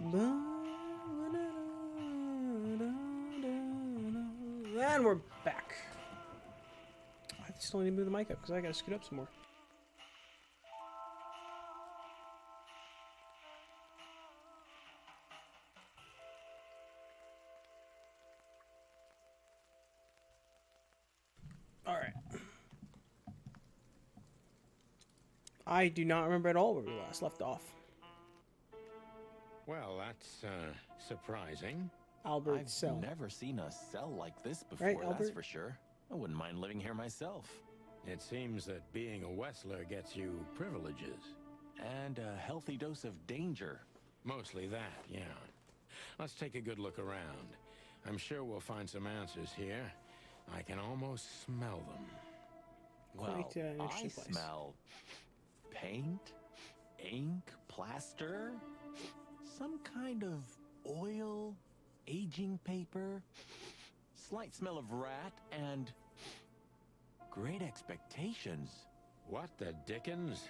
And we're back. I still need to move the mic up because I gotta scoot up some more. Alright. I do not remember at all where we last left off. Well, that's surprising. Albert's cell. I've never seen a cell like this before, Right, that's Albert? for sure. I wouldn't mind living here myself. It seems that being a Wessler gets you privileges. And a healthy dose of danger. Mostly that, yeah. Let's take a good look around. I'm sure we'll find some answers here. I can almost smell them. Well, Quite an I interesting place. smell paint, ink, plaster, some kind of oil, aging paper, slight smell of rat, and great expectations. What the dickens?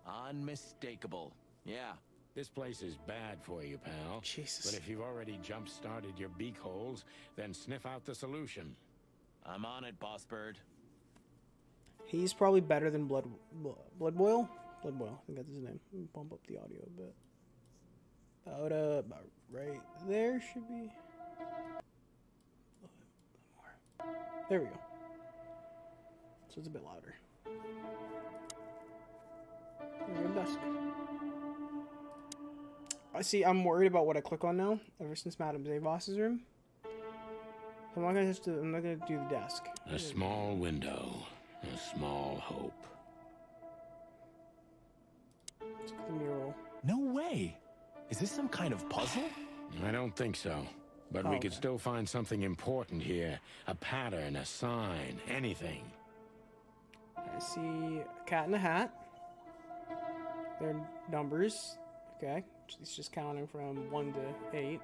Unmistakable. Yeah. This place is bad for you, pal. Jesus. But if you've already jump-started your beak holes, then sniff out the solution. I'm on it, Boss Bird. He's probably better than Blood Boil? Blood Boil, I think that's his name. Let me bump up the audio a bit. About right there should be. There we go. So it's a bit louder. There's a desk. I see. I'm worried about what I click on now. Ever since Madame Zavos's room, I'm not gonna do the desk. A small window, a small hope. Let's look at the mural. No way! Is this some kind of puzzle? I don't think so. But we could still find something important here. A pattern, a sign, anything. I see a cat in a hat. They're numbers. Okay. It's just counting from 1 to 8.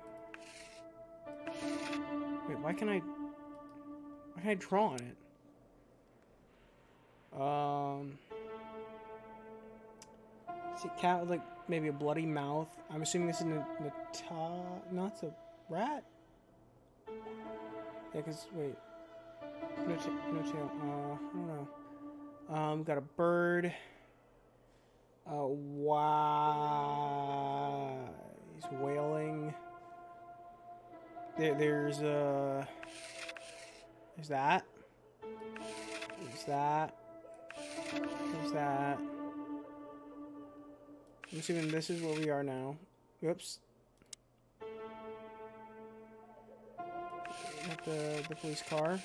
Wait, why can I draw on it? See, cat with like maybe a bloody mouth. I'm assuming this is no, it's a rat. Yeah, cause wait, no tail. I don't know. Got a bird. Wow, he's wailing. There's that. There's that. There's that. I'm assuming this is where we are now. Whoops. At the police car.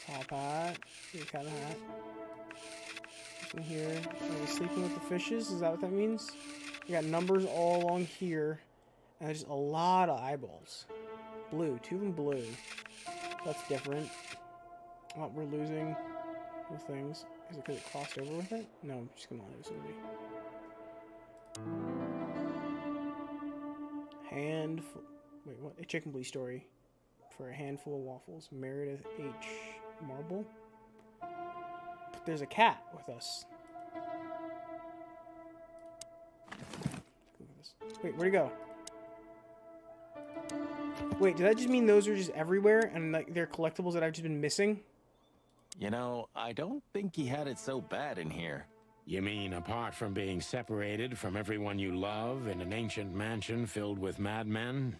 Top hat. Your cat hat. In here. Are we sleeping with the fishes? Is that what that means? We got numbers all along here. And there's a lot of eyeballs. Blue. 2 of them blue. That's different. Oh, we're losing the things. Is it because it crossed over with it? No, I'm just gonna lose somebody. Wait, what? A chicken police story. For a handful of waffles. Meredith H. Marble. But there's a cat with us. Wait, where'd he go? Wait, did that just mean those are just everywhere and like they're collectibles that I've just been missing? You know, I don't think he had it so bad in here. You mean apart from being separated from everyone you love in an ancient mansion filled with madmen?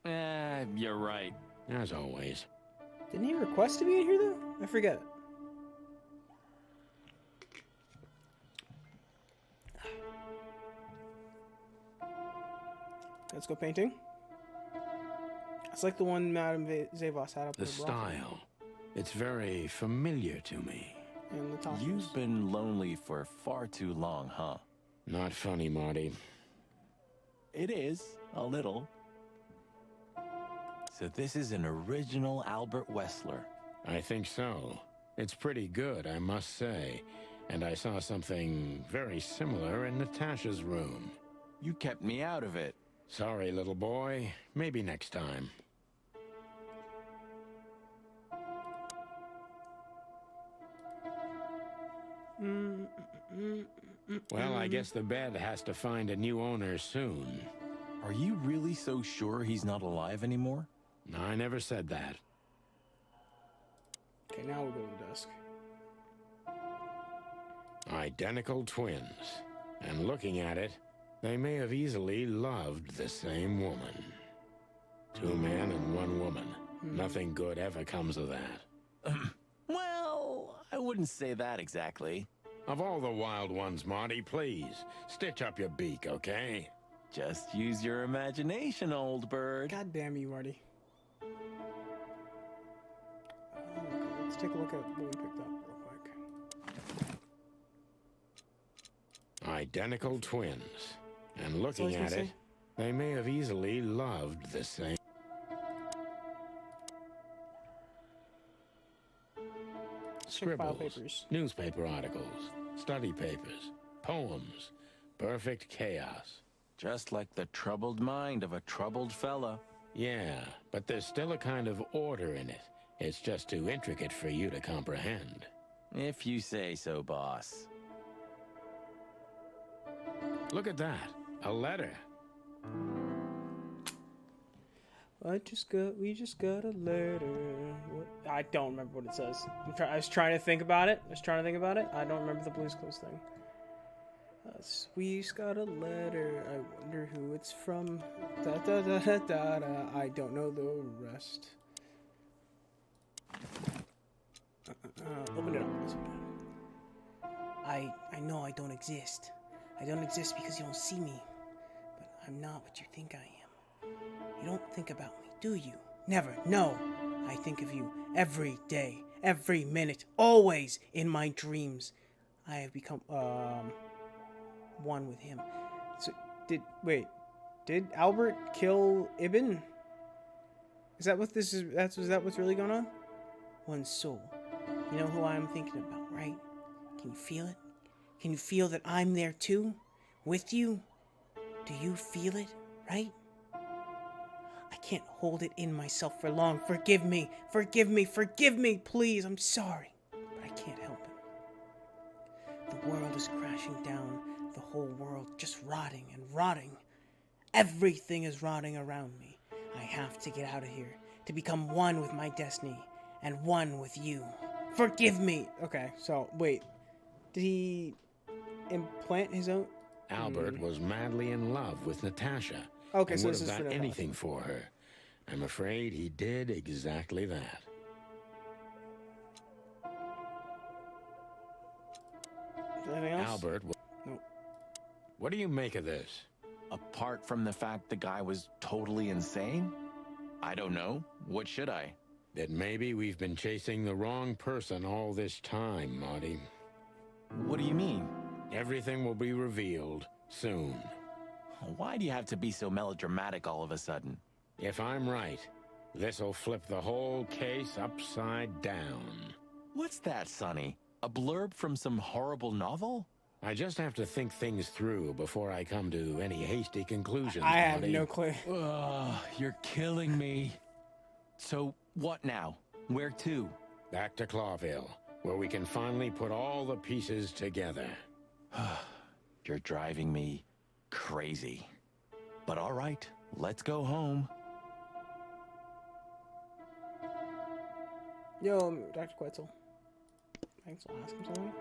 You're right. As always. Didn't he request to be in here though? I forget. Let's go painting. It's like the one Madame Zavos had up The in the brothel. style. It's very familiar to me. And the top. You've been lonely for far too long, huh? Not funny, Marty. It is, a little. So this is an original Albert Wessler. I think so. It's pretty good, I must say. And I saw something very similar in Natasha's room. You kept me out of it. Sorry, little boy. Maybe next time. Well, I guess the bed has to find a new owner soon. Are you really so sure he's not alive anymore? I never said that. Okay, now we'll go to the desk. Identical twins. And looking at it, they may have easily loved the same woman. 2 men and 1 woman. Nothing good ever comes of that. Well, I wouldn't say that exactly. Of all the wild ones, Marty, please, stitch up your beak, okay? Just use your imagination, old bird. God damn you, Marty. Let's take a look at what we picked up real quick. Identical twins. And That's all looking he's at gonna it, say? they may have easily loved the same. Check file Scribbles, papers. newspaper articles, study papers, poems, perfect chaos. Just like the troubled mind of a troubled fella. Yeah, but there's still a kind of order in it. It's just too intricate for you to comprehend. If you say so, boss. Look at that, a letter. We just got a letter. What? I don't remember what it says. I was trying to think about it. I don't remember the Blue's Clues thing. We just got a letter. I wonder who it's from. Da da da da da da. I don't know the rest. Open it up. Let's open it up. I know I don't exist. I don't exist because you don't see me. But I'm not what you think I am. You don't think about me, do you? Never. No. I think of you every day, every minute, always in my dreams. I have become one with him. So did Albert kill Ibn? Is that what this is? Is that what's really going on? One soul. You know who I'm thinking about, right? Can you feel it? Can you feel that I'm there too? With you? Do you feel it, right? I can't hold it in myself for long. Forgive me, please. I'm sorry, but I can't help it. The world is crashing down. The whole world just rotting and rotting. Everything is rotting around me. I have to get out of here to become one with my destiny and one with you. Forgive me. Okay, so wait. Did he implant his own? Albert was madly in love with Natasha. Okay, and so would this is have for done Natasha. anything for her. I'm afraid he did exactly that. Anything else? Albert, Nope. what do you make of this? Apart from the fact the guy was totally insane? I don't know. What should I? That maybe we've been chasing the wrong person all this time, Marty. What do you mean? Everything will be revealed soon. Why do you have to be so melodramatic all of a sudden? If I'm right, this'll flip the whole case upside down. What's that, Sonny? A blurb from some horrible novel? I just have to think things through before I come to any hasty conclusions, I have Marty. no clue. Ugh, you're killing me. So, what now? Where to? Back to Clawville, where we can finally put all the pieces together. You're driving me crazy. But all right, let's go home. Yo, Dr. Quetzal. Thanks, I'll ask him something.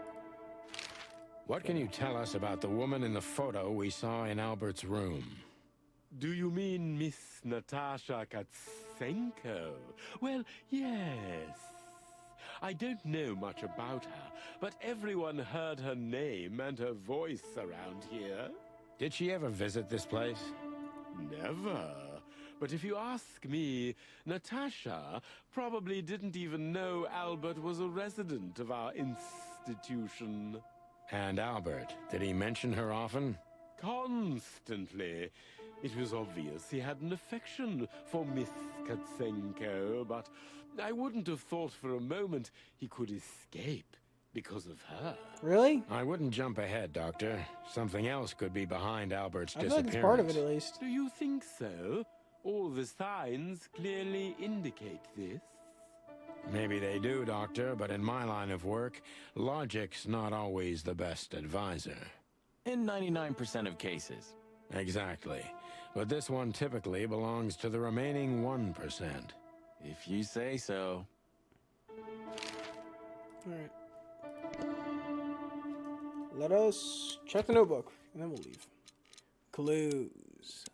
What can you tell us about the woman in the photo we saw in Albert's room? Do you mean Miss Natasha Katsenko? Well, yes. I don't know much about her, but everyone heard her name and her voice around here. Did she ever visit this place? Never. But if you ask me, Natasha probably didn't even know Albert was a resident of our institution. And Albert, did he mention her often? Constantly. It was obvious he had an affection for Miss Katsenko, but I wouldn't have thought for a moment he could escape because of her. Really? I wouldn't jump ahead, Doctor. Something else could be behind Albert's I feel disappearance. like it's part of it at least. Do you think so? All the signs clearly indicate this. Maybe they do, Doctor, but in my line of work, logic's not always the best advisor. In 99% of cases. Exactly. But this one typically belongs to the remaining 1%. If you say so. Alright. Let us check the notebook, and then we'll leave. Clues.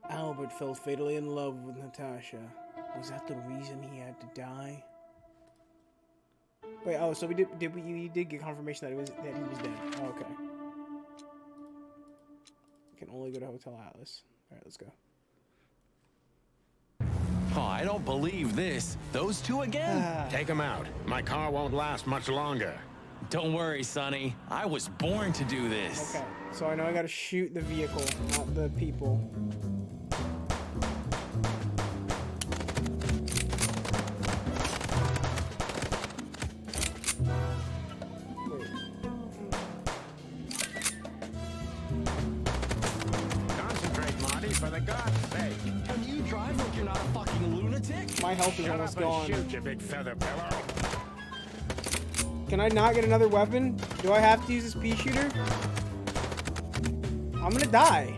Albert fell fatally in love with Natasha. Was that the reason he had to die? Wait, oh, so we did get confirmation that he was dead. Oh, okay. Can only go to Hotel Atlas. Alright, let's go. Oh, I don't believe this. Those two again? Take them out. My car won't last much longer. Don't worry, Sonny. I was born to do this. Okay, so I know I gotta shoot the vehicle, not the people. Concentrate, Marty, for the God's sake. Can you drive like you're not a fucking lunatic? My health is Shut almost up and gone. shoot, you big feather pillow. Can I not get another weapon? Do I have to use this pea shooter? I'm gonna die.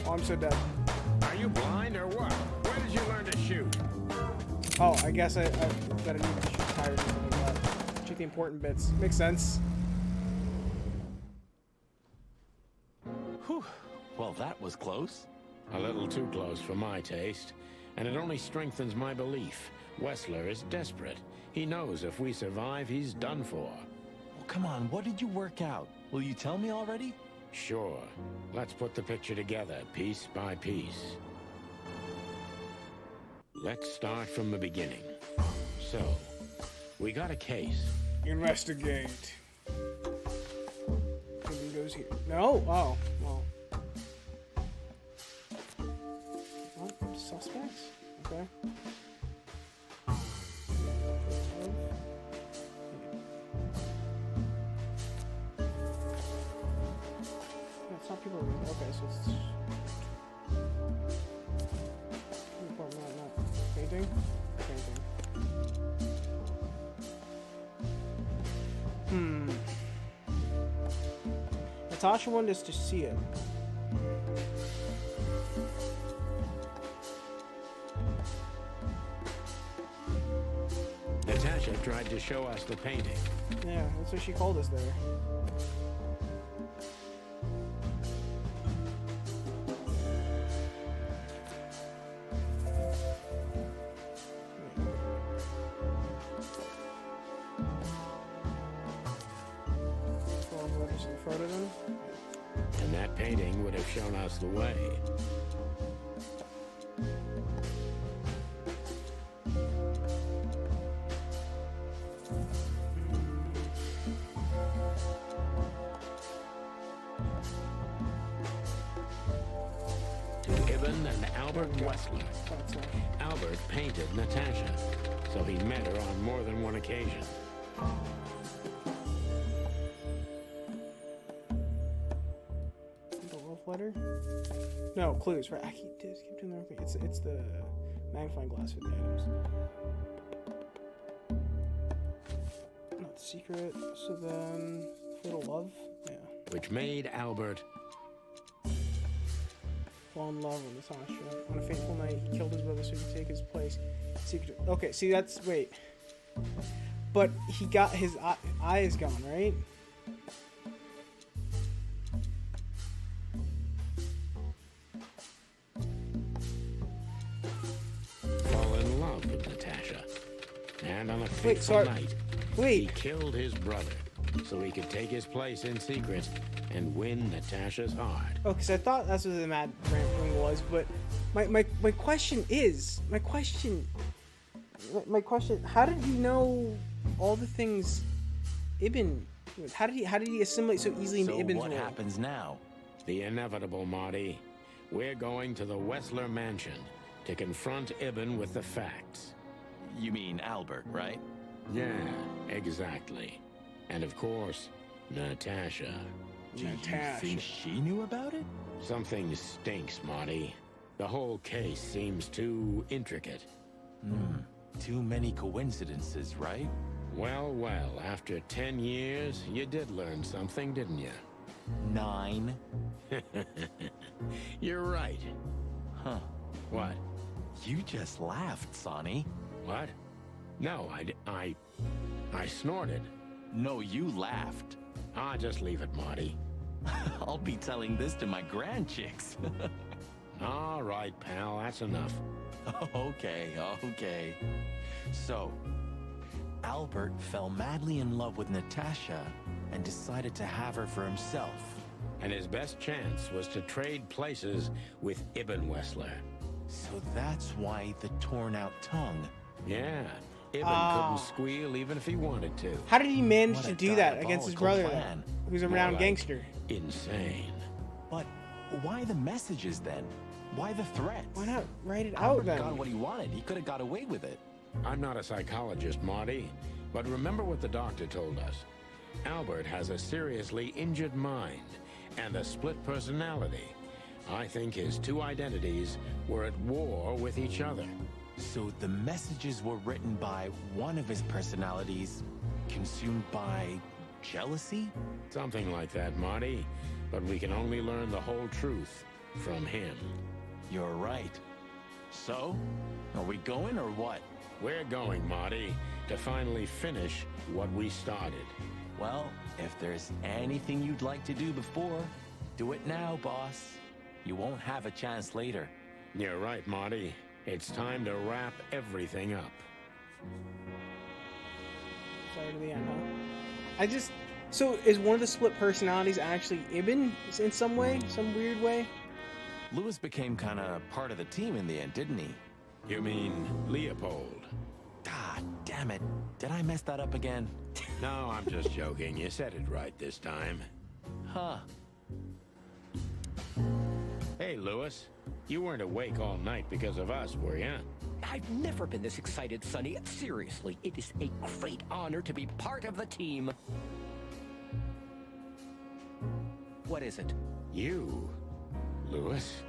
Oh, I'm so dead. Are you blind or what? Where did you learn to shoot? Oh, I guess I gotta need to shoot tires or something like that. Shoot the important bits. Makes sense. Whew. Well, that was close. A little too close for my taste, and it only strengthens my belief. Wessler is desperate. He knows if we survive, he's done for. Well, come on, what did you work out? Will you tell me already? Sure. Let's put the picture together, piece by piece. Let's start from the beginning. So, we got a case. Investigate. Something goes here. No? Oh, well. What? Suspects? Okay. Yeah, it's not people. Okay, so it's. Not painting? Painting. Natasha wanted us to see it. Natasha tried to show us the painting. Yeah, that's what she called us there. And that painting would have shown us the way. To Ibn and Albert Wessler. Albert painted Natasha, so he met her on more than one occasion. Letter? No, clues, right? I keep doing the wrong thing. It's the magnifying glass for the items. Not the secret. So then, Fatal Love? Yeah. Which made Albert fall in love with Natasha. On a fateful night, he killed his brother so he could take his place. Secret. Okay, see, that's. Wait. But he got his eye is gone, right? And on a fateful night, he killed his brother so he could take his place in secret and win Natasha's heart. Oh, because I thought that's what the mad rambling was, but my question is, my question, how did he know all the things Ibn, how did he assimilate so easily into Ibn's what role? happens now? The inevitable, Marty. We're going to the Wessler mansion to confront Ibn with the facts. You mean Albert, right? Yeah, exactly. And of course, Natasha. Do you think she knew about it? Something stinks, Marty. The whole case seems too intricate. Too many coincidences, right? Well, well, after 10 years, you did learn something, didn't you? 9. You're right. Huh. What? You just laughed, Sonny. What? No, I snorted. No, you laughed. Ah, just leave it, Marty. I'll be telling this to my grandchicks. All right, pal, that's enough. Okay. So, Albert fell madly in love with Natasha and decided to have her for himself. And his best chance was to trade places with Ibn Wessler. So that's why the torn out tongue. Yeah, Ibn couldn't squeal even if he wanted to. How did he manage What to a do that against his brother, diabolical though, plan. who's a More renowned like gangster? Insane. But why the messages then? Why the threats? Why not write it out Albert then? got what he wanted. He could have got away with it. I'm not a psychologist, Marty, but remember what the doctor told us. Albert has a seriously injured mind and a split personality. I think his two identities were at war with each other. So the messages were written by one of his personalities, consumed by jealousy? Something like that, Marty. But we can only learn the whole truth from him. You're right. So, are we going or what? We're going, Marty, to finally finish what we started. Well, if there's anything you'd like to do before, do it now, boss. You won't have a chance later. You're right, Marty. It's time to wrap everything up. Sorry to the end, huh? So is one of the split personalities actually Ibn in some way? Some weird way? Lewis became kind of part of the team in the end, didn't he? You mean Leopold? God damn it. Did I mess that up again? No, I'm just joking. You said it right this time. Huh. Hey, Lewis. You weren't awake all night because of us, were you? I've never been this excited, Sonny. Seriously, it is a great honor to be part of the team. What is it? You, Lewis,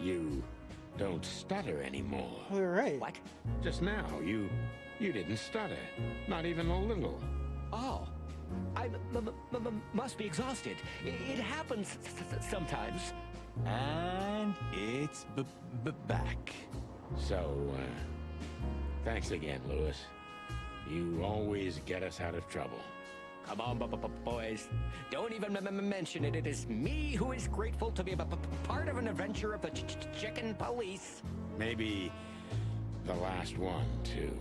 you don't stutter anymore. Oh, you're right. What? Just now, you didn't stutter. Not even a little. Oh, I must be exhausted. It happens sometimes. And it's back. So, thanks again, Lewis. You always get us out of trouble. Come on, boys. Don't even mention it. It is me who is grateful to be a part of an adventure of the chicken police. Maybe the last one, too.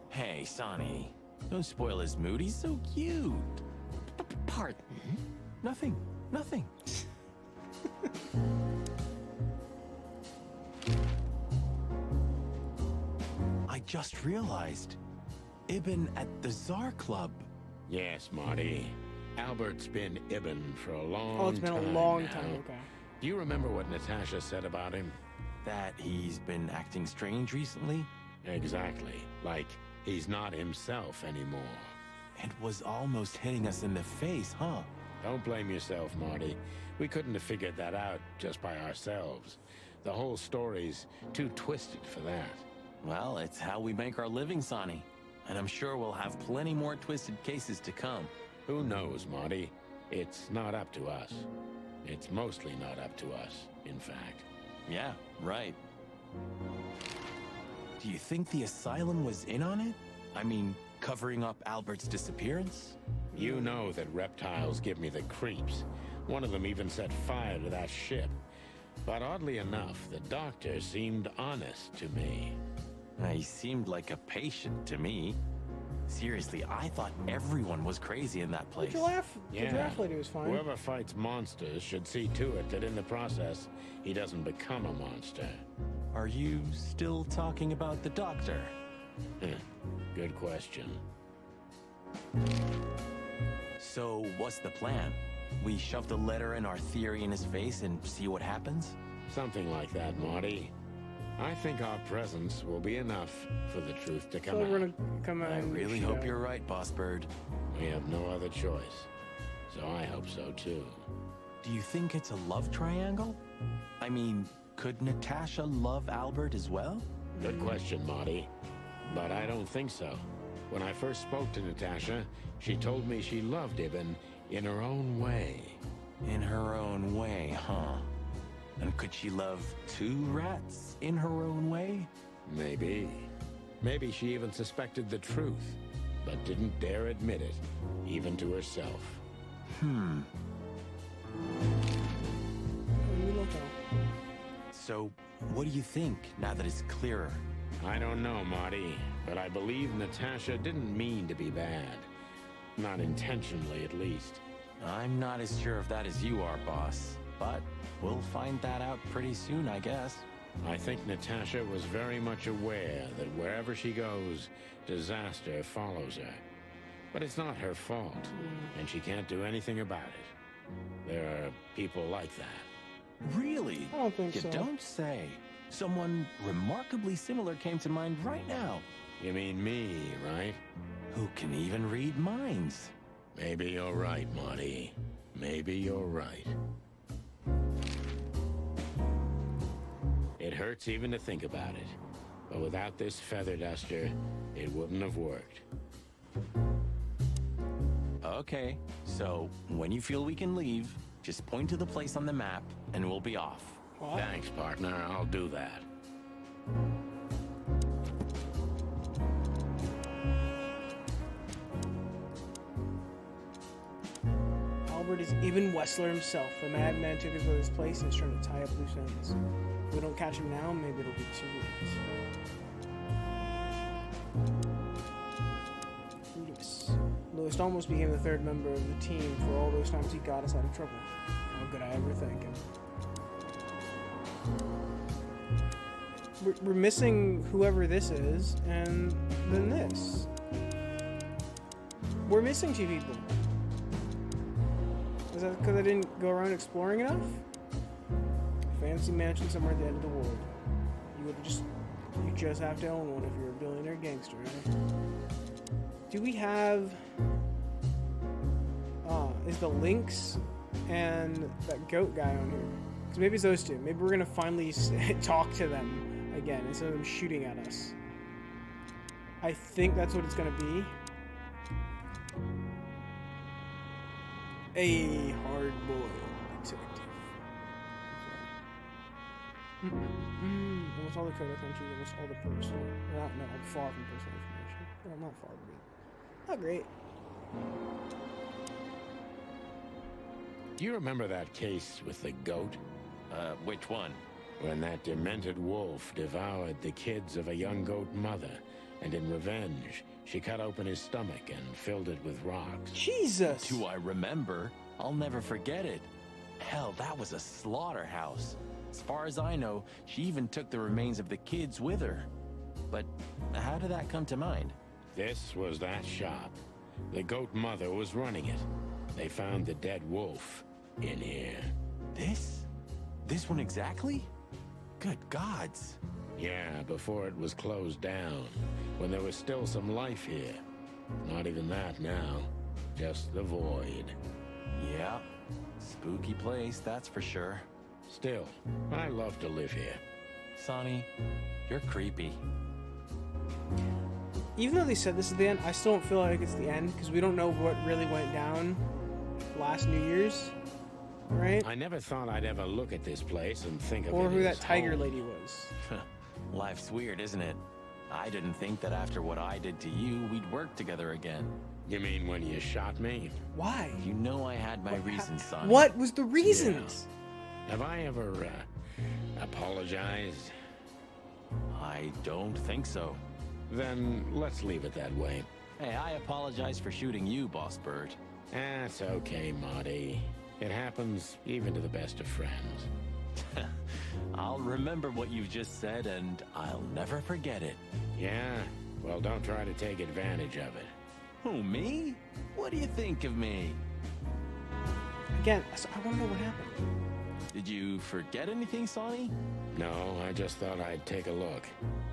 Hey, Sonny. Don't spoil his mood. He's so cute. Pardon? Nothing. I just realized. Ibn at the Tsar Club. Yes, Marty. Albert's been Ibn for a long time. Oh, it's been a long now. time. Okay. Do you remember what Natasha said about him? That he's been acting strange recently? Exactly. Like he's not himself anymore. And was almost hitting us in the face, huh? Don't blame yourself, Marty. We couldn't have figured that out just by ourselves. The whole story's too twisted for that. Well, it's how we make our living, Sonny. And I'm sure we'll have plenty more twisted cases to come. Who knows, Marty? It's not up to us. It's mostly not up to us, in fact. Yeah, right. Do you think the asylum was in on it? I mean, covering up Albert's disappearance? You know that reptiles give me the creeps. One of them even set fire to that ship. But oddly enough, the doctor seemed honest to me. He seemed like a patient to me. Seriously, I thought everyone was crazy in that The place. giraffe lady was fine. Whoever fights monsters should see to it that in the process, he doesn't become a monster. Are you still talking about the doctor? Good question. So, what's the plan? We shove the letter and our theory in his face and see what happens? Something like that, Marty. I think our presence will be enough for the truth to come So we're out. gonna come out. I and really shoot hope out. you're right, Boss Bird. We have no other choice. So I hope so too. Do you think it's a love triangle? I mean, could Natasha love Albert as well? Good question, Marty. But I don't think so. When I first spoke to Natasha, she told me she loved Ibn in her own way. In her own way, huh? And could she love two rats in her own way? Maybe. Maybe she even suspected the truth, but didn't dare admit it, even to herself. So, what do you think, now that it's clearer? I don't know, Marty, but I believe Natasha didn't mean to be bad. Not intentionally, at least. I'm not as sure of that as you are, boss. But we'll find that out pretty soon, I guess. I think Natasha was very much aware that wherever she goes, disaster follows her. But it's not her fault, and she can't do anything about it. There are people like that. Really? I don't think you so. don't say. Someone remarkably similar came to mind right now. You mean me, right? Who can even read minds? Maybe you're right, Marty. Maybe you're right. It hurts even to think about it. But without this feather duster, it wouldn't have worked. Okay, so when you feel we can leave, just point to the place on the map and we'll be off. What? Thanks, partner. I'll do that. Albert is Ibn Wessler himself. The madman took his brother's place and is trying to tie up loose ends. If we don't catch him now, maybe it'll be too late. Yes. Lewis almost became the third member of the team for all those times he got us out of trouble. How could I ever thank him? We're missing whoever this is, and then this. We're missing two people. Is that because I didn't go around exploring enough? Fancy mansion somewhere at the end of the world. You just have to own one if you're a billionaire gangster, right? Do we have... is the Lynx and that goat guy on here? Because maybe it's those two. Maybe we're going to finally talk to them again instead of them shooting at us. I think that's what it's going to be. A hard-boiled detective. Almost all the credit countries, almost all the personal. Not, no, I'm far from personal information. Well, not far, but not great. Do you remember that case with the goat? Which one? When that demented wolf devoured the kids of a young goat mother, and in revenge, she cut open his stomach and filled it with rocks. Jesus! Do I remember? I'll never forget it. Hell, that was a slaughterhouse. As far as I know, she even took the remains of the kids with her. But how did that come to mind? This was that shop. The goat mother was running it. They found the dead wolf in here. This one exactly? Good gods. Yeah, before it was closed down, when there was still some life here. Not even that now, just the void. Yeah, spooky place, that's for sure. Still, I love to live here. Sonny, you're creepy. Even though they said this at the end, I still don't feel like it's the end, because we don't know what really went down last New Year's, right? I never thought I'd ever look at this place and think of Or it who as that tiger home. lady was. Life's weird, isn't it? I didn't think that after what I did to you, we'd work together again. You mean when you shot me? Why? You know I had my reasons, son. What was the reasons? Have I ever, apologized? I don't think so. Then let's leave it that way. Hey, I apologize for shooting you, Boss Bird. That's okay, Marty. It happens even to the best of friends. I'll remember what you just said, and I'll never forget it. Yeah? Well, don't try to take advantage of it. Who, me? What do you think of me? Again, I want to know what happened. Did you forget anything, Sonny? No, I just thought I'd take a look.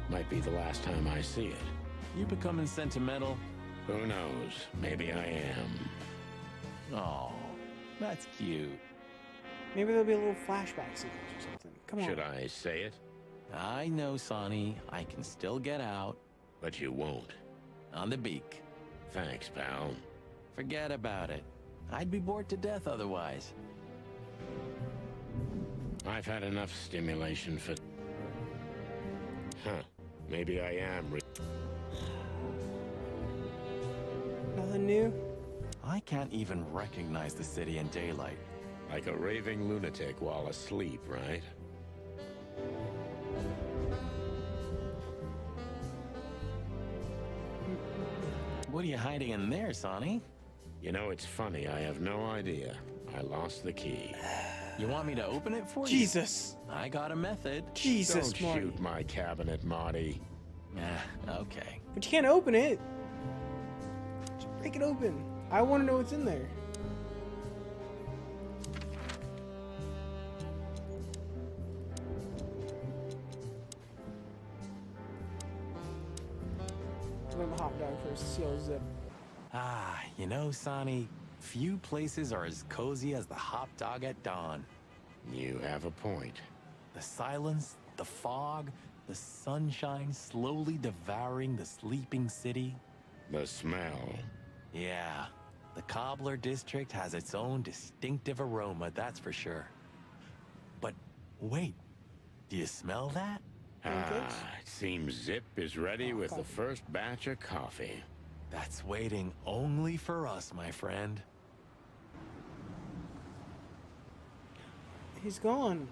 Might be the last time I see it. You becoming sentimental? Who knows? Maybe I am. Oh, that's cute. Maybe there'll be a little flashback sequence or something. Come on. Should I say it? I know, Sonny. I can still get out. But you won't. On the beak. Thanks, pal. Forget about it. I'd be bored to death otherwise. I've had enough stimulation for... Huh. Maybe I am Nothing new? I can't even recognize the city in daylight. like a raving lunatic while asleep, right? What are you hiding in there, Sonny? You know, it's funny, I have no idea. I lost the key. You want me to open it for you? Jesus. I got a method. Jesus, Don't Marty. shoot my cabinet, Marty. Okay. But you can't open it. Just break it open. I want to know what's in there. I'm gonna hop down first, see how zip. Ah, you know, Sonny, few places are as cozy as the hot dog at dawn. You have a point. The silence, the fog, the sunshine slowly devouring the sleeping city. The smell. Yeah, the Cobbler District has its own distinctive aroma, that's for sure. But wait, do you smell that? Pancakes? It seems Zip is ready with the first batch of coffee. That's waiting only for us, my friend. He's gone.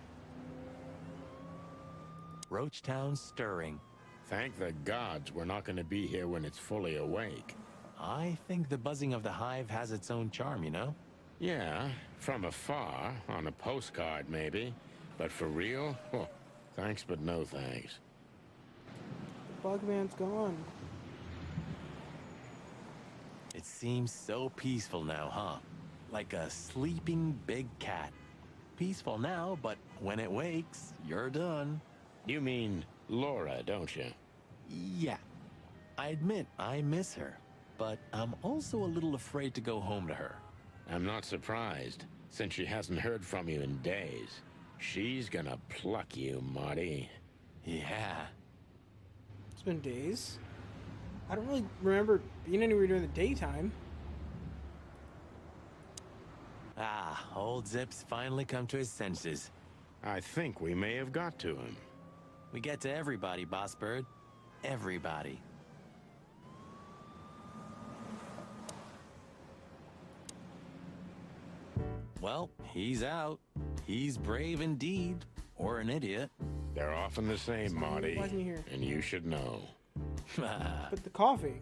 Roachtown's stirring. Thank the gods we're not going to be here when it's fully awake. I think the buzzing of the hive has its own charm, you know? Yeah, from afar, on a postcard maybe. But for real? Oh, thanks but no thanks. The Bugman's gone. It seems so peaceful now, huh? Like a sleeping big cat. Peaceful now, but when it wakes, you're done. You mean Laura, don't you? Yeah. I admit I miss her, but I'm also a little afraid to go home to her. I'm not surprised, since she hasn't heard from you in days. She's gonna pluck you, Marty. Yeah. It's been days. I don't really remember being anywhere during the daytime. Ah, old Zip's finally come to his senses. I think we may have got to him. We get to everybody, Boss Bird. Everybody. Well, he's out. He's brave indeed. Or an idiot. They're often the same, Marty. Why isn't he here? And you should know. But the coffee.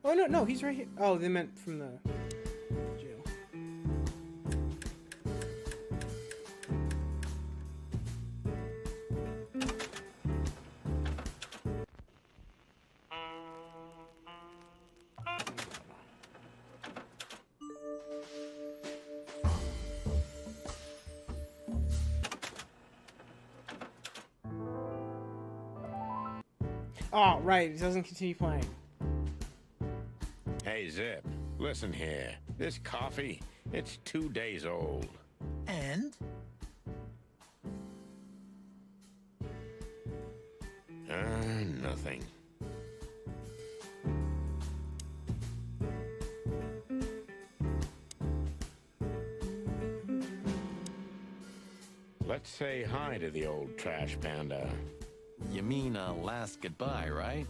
Oh, no, he's right here. Oh, they meant from the jail. Oh, right. It doesn't continue playing. Hey, Zip, listen here. This coffee, it's 2 days old. And? Nothing. Let's say hi to the old trash panda. You mean a last goodbye, right?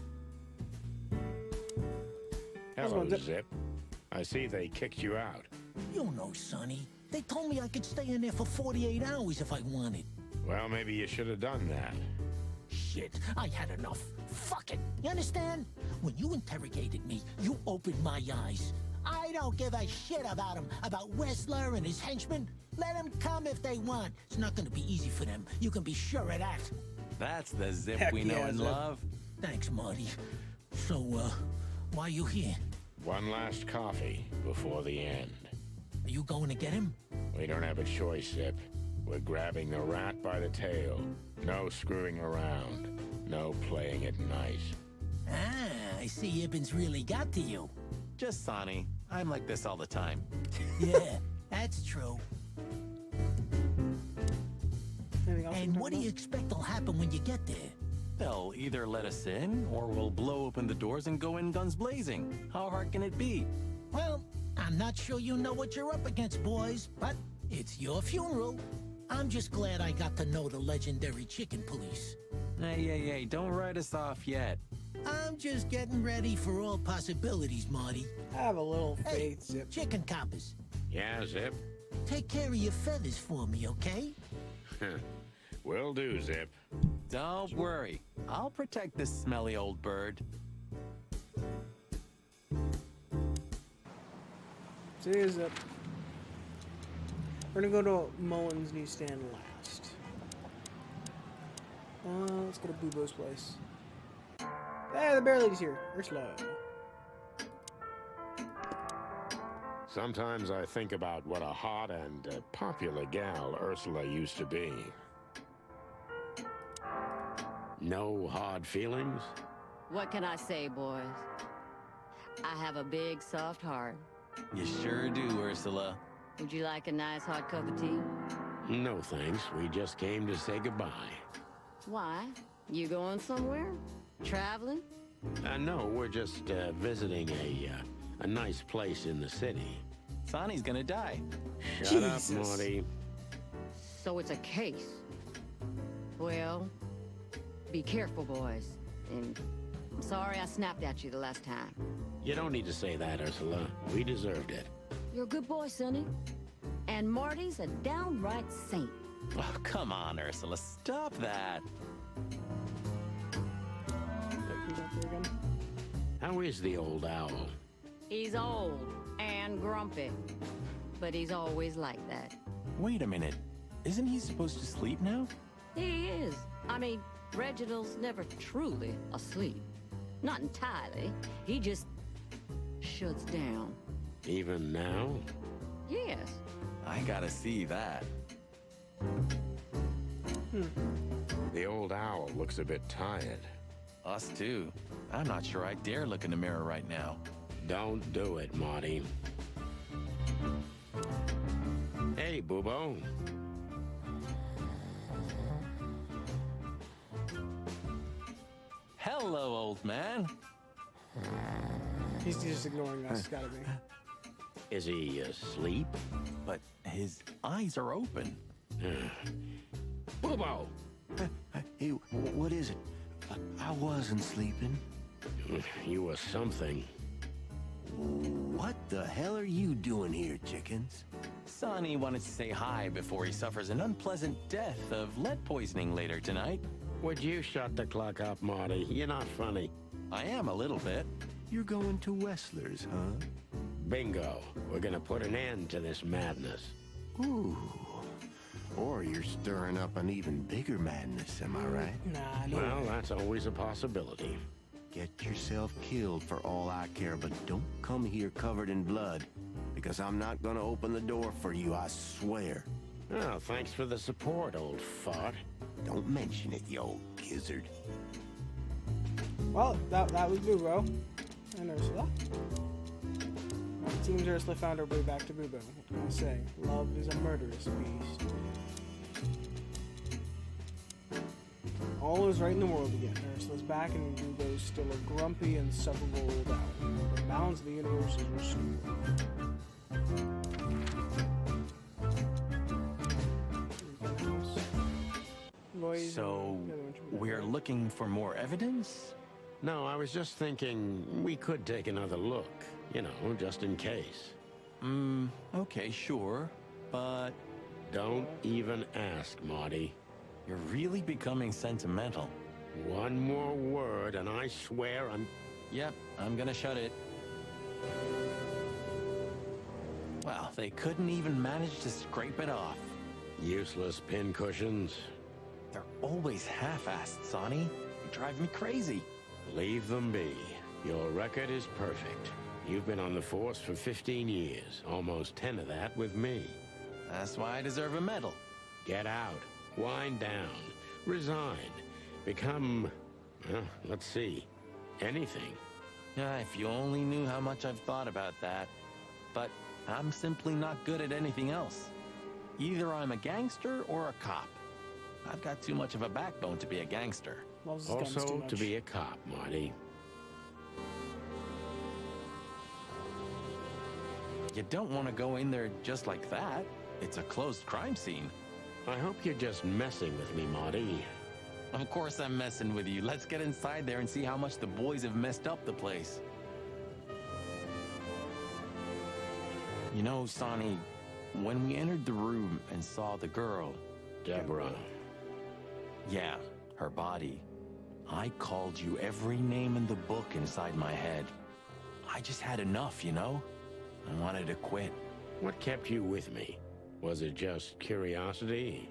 Hello, Zip. Zip. I see they kicked you out. You know, Sonny. They told me I could stay in there for 48 hours if I wanted. Well, maybe you should have done that. Shit, I had enough. Fuck it. You understand? When you interrogated me, you opened my eyes. I don't give a shit about him, about Wessler and his henchmen. Let them come if they want. It's not gonna be easy for them. You can be sure of that. That's the Zip Heck we know yeah, and Zip. love. Thanks, Marty. So, why are you here? One last coffee before the end. Are you going to get him? We don't have a choice, Zip. We're grabbing the rat by the tail. No screwing around. No playing it nice. Ah, I see Ibben's really got to you. Just Sonny. I'm like this all the time. Yeah, that's true. Anything else? And what do you expect will happen when you get there? They'll either let us in, or we'll blow open the doors and go in guns blazing. How hard can it be? Well, I'm not sure you know what you're up against, boys, but it's your funeral. I'm just glad I got to know the legendary chicken police. Hey, don't write us off yet. I'm just getting ready for all possibilities, Marty. Have a little Hey, faith, Zip. chicken coppers, Yeah, Zip? take care of your feathers for me, okay? Will do, Zip. Don't worry. I'll protect this smelly old bird. See you, Zip. We're gonna go to Mullen's newsstand last. Let's go to Bubo's place. Hey, the bear lady's here. Ursula. Sometimes I think about what a hot and popular gal Ursula used to be. No hard feelings? What can I say, boys? I have a big, soft heart. You sure do, Ursula. Would you like a nice hot cup of tea? No thanks, we just came to say goodbye. Why? You going somewhere? Traveling? No, we're just visiting a nice place in the city. Sonny's gonna die. Shut up, Jesus. Marty. So it's a case. Well, be careful, boys. And I'm sorry I snapped at you the last time. You don't need to say that, Ursula. We deserved it. You're a good boy, Sonny. And Marty's a downright saint. Oh, come on, Ursula. Stop that. Comes out there again. How is the old owl? He's old and grumpy, but he's always like that. Wait a minute. Isn't he supposed to sleep now? He is. I mean, Reginald's never truly asleep. Not entirely. He just shuts down. Even now? Yes. I gotta see that. The old owl looks a bit tired. Us too. I'm not sure I dare look in the mirror right now. Don't do it, Marty. Hey, Bubo. Hello, old man. He's just ignoring us. Gotta be. Is he asleep? But his eyes are open. Bubo! Hey, what is it? I wasn't sleeping. You were something. What the hell are you doing here, chickens? Sonny wanted to say hi before he suffers an unpleasant death of lead poisoning later tonight. Would you shut the clock up, Marty? You're not funny. I am a little bit. You're going to Wessler's, huh? Bingo. We're gonna put an end to this madness. Ooh. Or you're stirring up an even bigger madness, am I right? Nah, no. Well, that's always a possibility. Get yourself killed for all I care, but don't come here covered in blood, because I'm not gonna open the door for you, I swear. Oh, thanks for the support, old fart. Don't mention it, you old gizzard. Well, that was Bubo and Ursula. It seems Ursula found her way back to Bubo. What can I say? Love is a murderous beast. All is right in the world again. Ursula's back and Bubo's still a grumpy and insufferable old owl. The balance of the universe is restored. Boys, So, the other one should be we're back. looking for more evidence? No, I was just thinking we could take another look. You know, just in case. Okay, sure. But Don't even ask, Marty. you're really becoming sentimental. One more word and I swear I'm... Yep, I'm gonna shut it. Well, they couldn't even manage to scrape it off. Useless pincushions. They're always half-assed, Sonny. You drive me crazy. Leave them be. Your record is perfect. You've been on the force for 15 years, almost 10 of that with me. That's why I deserve a medal. Get out. Wind down. Resign. Become... let's see. Anything. If you only knew how much I've thought about that. But I'm simply not good at anything else. Either I'm a gangster or a cop. I've got too much of a backbone to be a gangster. Loves his guns too Also, much. to be a cop, Marty. You don't want to go in there just like that. It's a closed crime scene. I hope you're just messing with me, Marty. Of course I'm messing with you. Let's get inside there and see how much the boys have messed up the place. You know, Sonny, when we entered the room and saw the girl... Deborah. Yeah, her body. I called you every name in the book inside my head. I just had enough, you know? I wanted to quit. What kept you with me? Was it just curiosity?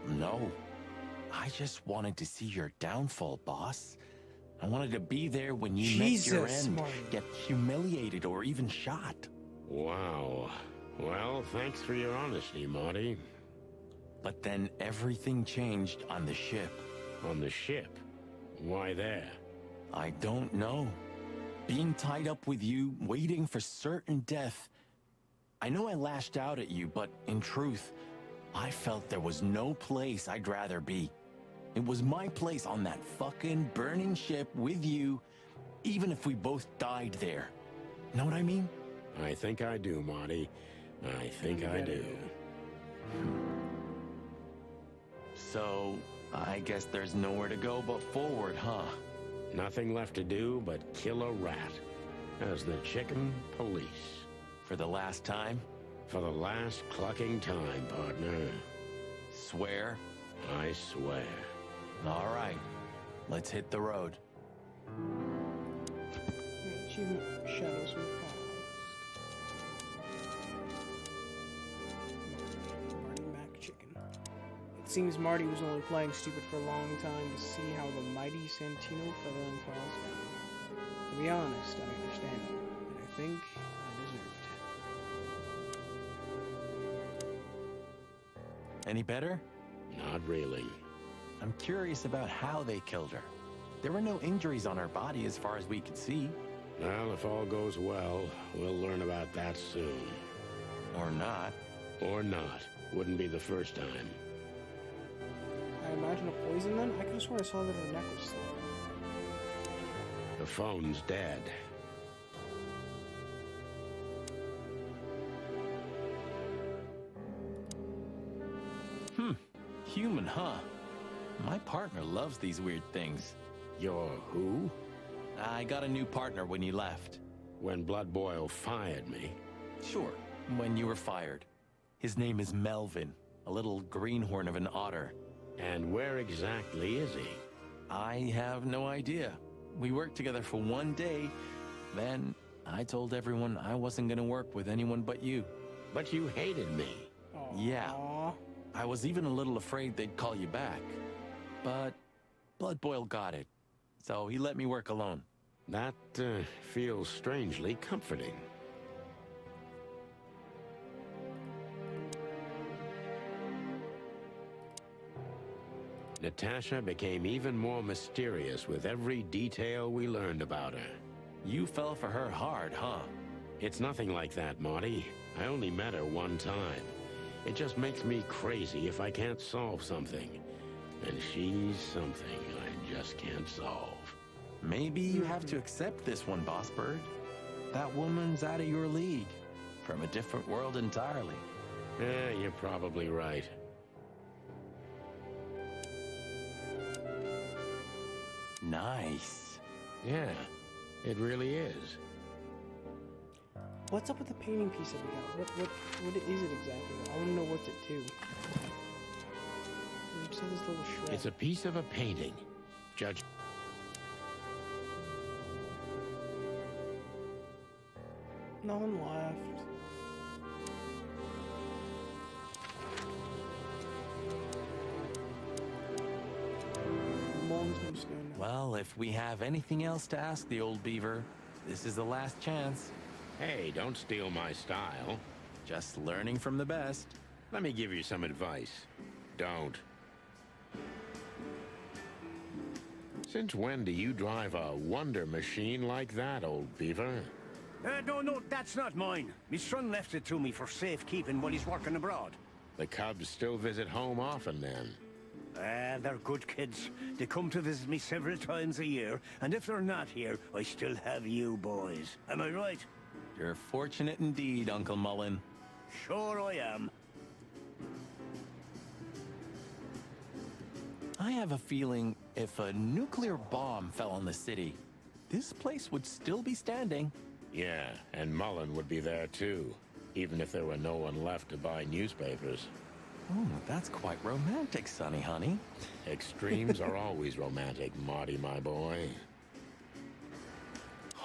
No. I just wanted to see your downfall, boss. I wanted to be there when you met your Jesus, end, Marty. get humiliated or even shot. Wow. Well, thanks for your honesty, Marty. But then everything changed on the ship. On the ship? Why there? I don't know. Being tied up with you, waiting for certain death. I know I lashed out at you, but in truth, I felt there was no place I'd rather be. It was my place on that fucking burning ship with you, even if we both died there. Know what I mean? I think I do, Marty. I think I do. So, I guess there's nowhere to go but forward, huh? Nothing left to do but kill a rat. As the chicken police. For the last time? For the last clucking time, partner. Swear? I swear. All right. Let's hit the road. Achievement shadows from the past. Marty Mac Chicken. It seems Marty was only playing stupid for a long time to see how the mighty Santino fell in falls down. To be honest, I understand it, and I think I deserved it. Any better? Not really. I'm curious about how they killed her. There were no injuries on her body as far as we could see. Well, if all goes well, we'll learn about that soon. Or not. Or not. Wouldn't be the first time. I imagine a poison then? I could have sworn I saw that her neck was slit. The phone's dead. Human, huh? My partner loves these weird things. You're who? I got a new partner when you left. When Blood Boil fired me. Sure, when you were fired. His name is Melvin, a little greenhorn of an otter. And where exactly is he? I have no idea. We worked together for one day, then I told everyone I wasn't gonna work with anyone but you. But you hated me. Yeah. Aw. I was even a little afraid they'd call you back. But Blood Boil got it, so he let me work alone. That feels strangely comforting. Natasha became even more mysterious with every detail we learned about her. You fell for her hard, huh? It's nothing like that, Marty. I only met her one time. It just makes me crazy if I can't solve something. And she's something I just can't solve. Maybe you have to accept this one, Boss Bird. That woman's out of your league. From a different world entirely. Yeah, you're probably right. Nice. Yeah, it really is. What's up with the painting piece that we got? What is it exactly? I want to know what's it to. You just have this little shred. It's a piece of a painting. Judge. No one left. Mom's gonna stand up. Well, if we have anything else to ask the old beaver, this is the last chance. Hey, don't steal my style. Just learning from the best. Let me give you some advice. Don't. Since when do you drive a wonder machine like that, old beaver? No, that's not mine. My son left it to me for safekeeping while he's working abroad. The Cubs still visit home often, then. Ah, they're good kids. They come to visit me several times a year, and if they're not here, I still have you boys. Am I right? You're fortunate indeed, Uncle Mullen. Sure I am. I have a feeling if a nuclear bomb fell on the city, this place would still be standing. Yeah, and Mullen would be there too, even if there were no one left to buy newspapers. Oh, that's quite romantic, Sonny, honey. Extremes are always romantic, Marty, my boy.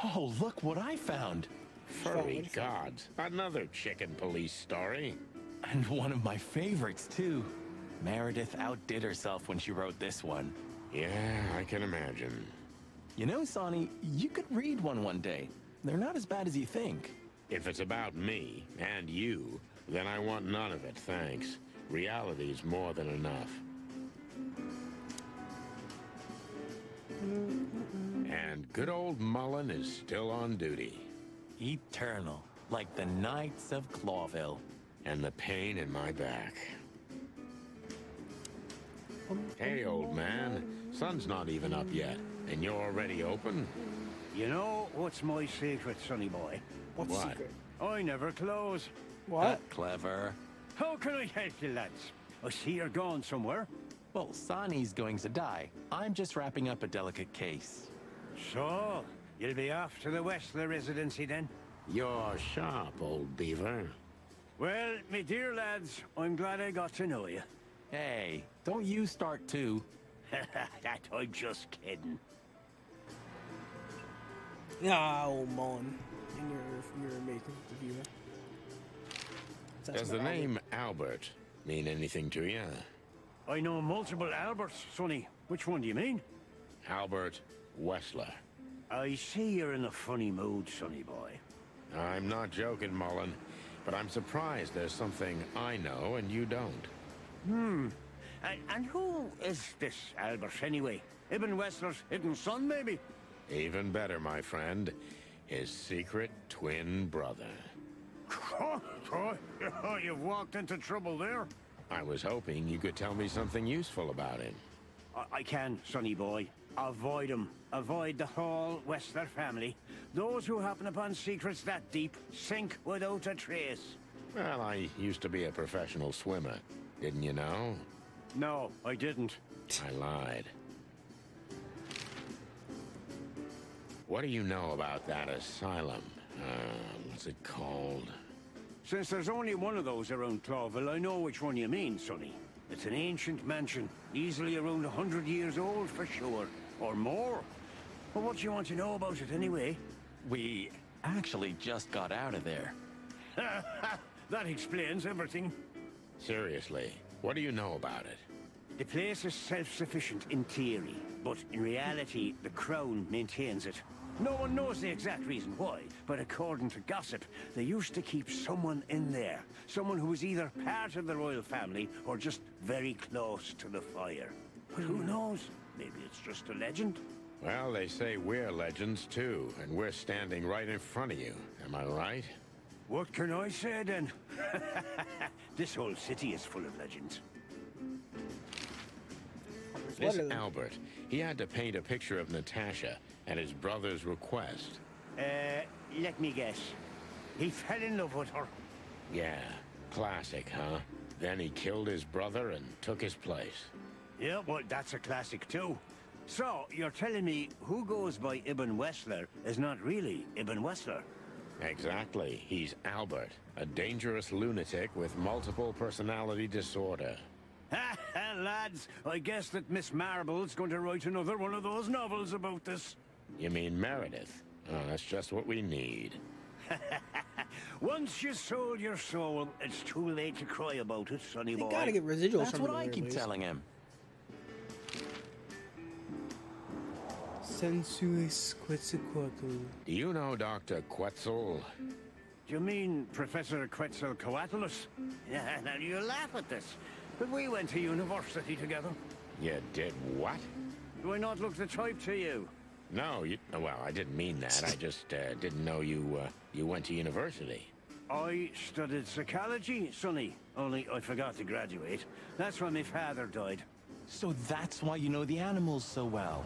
Oh, look what I found. Furry gods, another chicken police story. And one of my favorites, too. Meredith outdid herself when she wrote this one. Yeah, I can imagine. You know, Sonny, you could read one day. They're not as bad as you think. If it's about me and you, then I want none of it, thanks. Reality's more than enough. And good old Mullen is still on duty. Eternal, like the Knights of Clawville. And the pain in my back. Hey, old man, sun's not even up yet, and you're already open? You know what's my secret, sonny boy? What's the What? secret? I never close. What? Clever. How can I help you, lads? I see you're gone somewhere. Well, Sonny's going to die. I'm just wrapping up a delicate case. So, you'll be off to the Westler residency then? You're sharp, old beaver. Well, me dear lads, I'm glad I got to know you. Hey, don't you start too. That I'm just kidding. Ah, old Mullen. And you're amazing, the viewer. Does the name Albert mean anything to you? I know multiple Alberts, sonny. Which one do you mean? Albert Wessler. I see you're in a funny mood, sonny boy. I'm not joking, Mullen, but I'm surprised there's something I know and you don't. And who is this Albert anyway? Ibn Wessler's hidden son, maybe? Even better, my friend. His secret twin brother. You've walked into trouble there. I was hoping you could tell me something useful about him. I can, sonny boy. Avoid him. Avoid the whole Wessler family. Those who happen upon secrets that deep sink without a trace. Well, I used to be a professional swimmer. Didn't you know? No, I didn't. I lied. What do you know about that asylum? What's it called? Since there's only one of those around Clawville, I know which one you mean, sonny. It's an ancient mansion, easily around 100 years old for sure, or more. Well, what do you want to know about it anyway? We actually just got out of there. That explains everything. Seriously, what do you know about it? The place is self-sufficient in theory, but in reality, the Crown maintains it. No one knows the exact reason why, but according to gossip, they used to keep someone in there. Someone who was either part of the royal family or just very close to the fire. But who knows? Maybe it's just a legend. Well, they say we're legends too, and we're standing right in front of you. Am I right? What can I say then? This whole city is full of legends. This Albert, he had to paint a picture of Natasha at his brother's request. Let me guess. He fell in love with her. Yeah, classic, huh? Then he killed his brother and took his place. Yeah, well, that's a classic too. So, you're telling me who goes by Ibn Wessler is not really Ibn Wessler? Exactly. He's Albert, a dangerous lunatic with multiple personality disorder. Ha ha, lads! I guess that Miss Marble's going to write another one of those novels about this. You mean Meredith? Oh, that's just what we need. Once you sold your soul, it's too late to cry about it, sonny boy. You gotta get residuals That's from what it I at keep least. telling him. Sensuis Quetzalcoatl. Do you know Dr. Quetzal? Do you mean Professor Quetzalcoatlus? Yeah, now you laugh at this, but we went to university together. You did what? Do I not look the type to you? No, well, I didn't mean that. I just didn't know you went to university. I studied psychology, sonny, only I forgot to graduate. That's when my father died. So that's why you know the animals so well.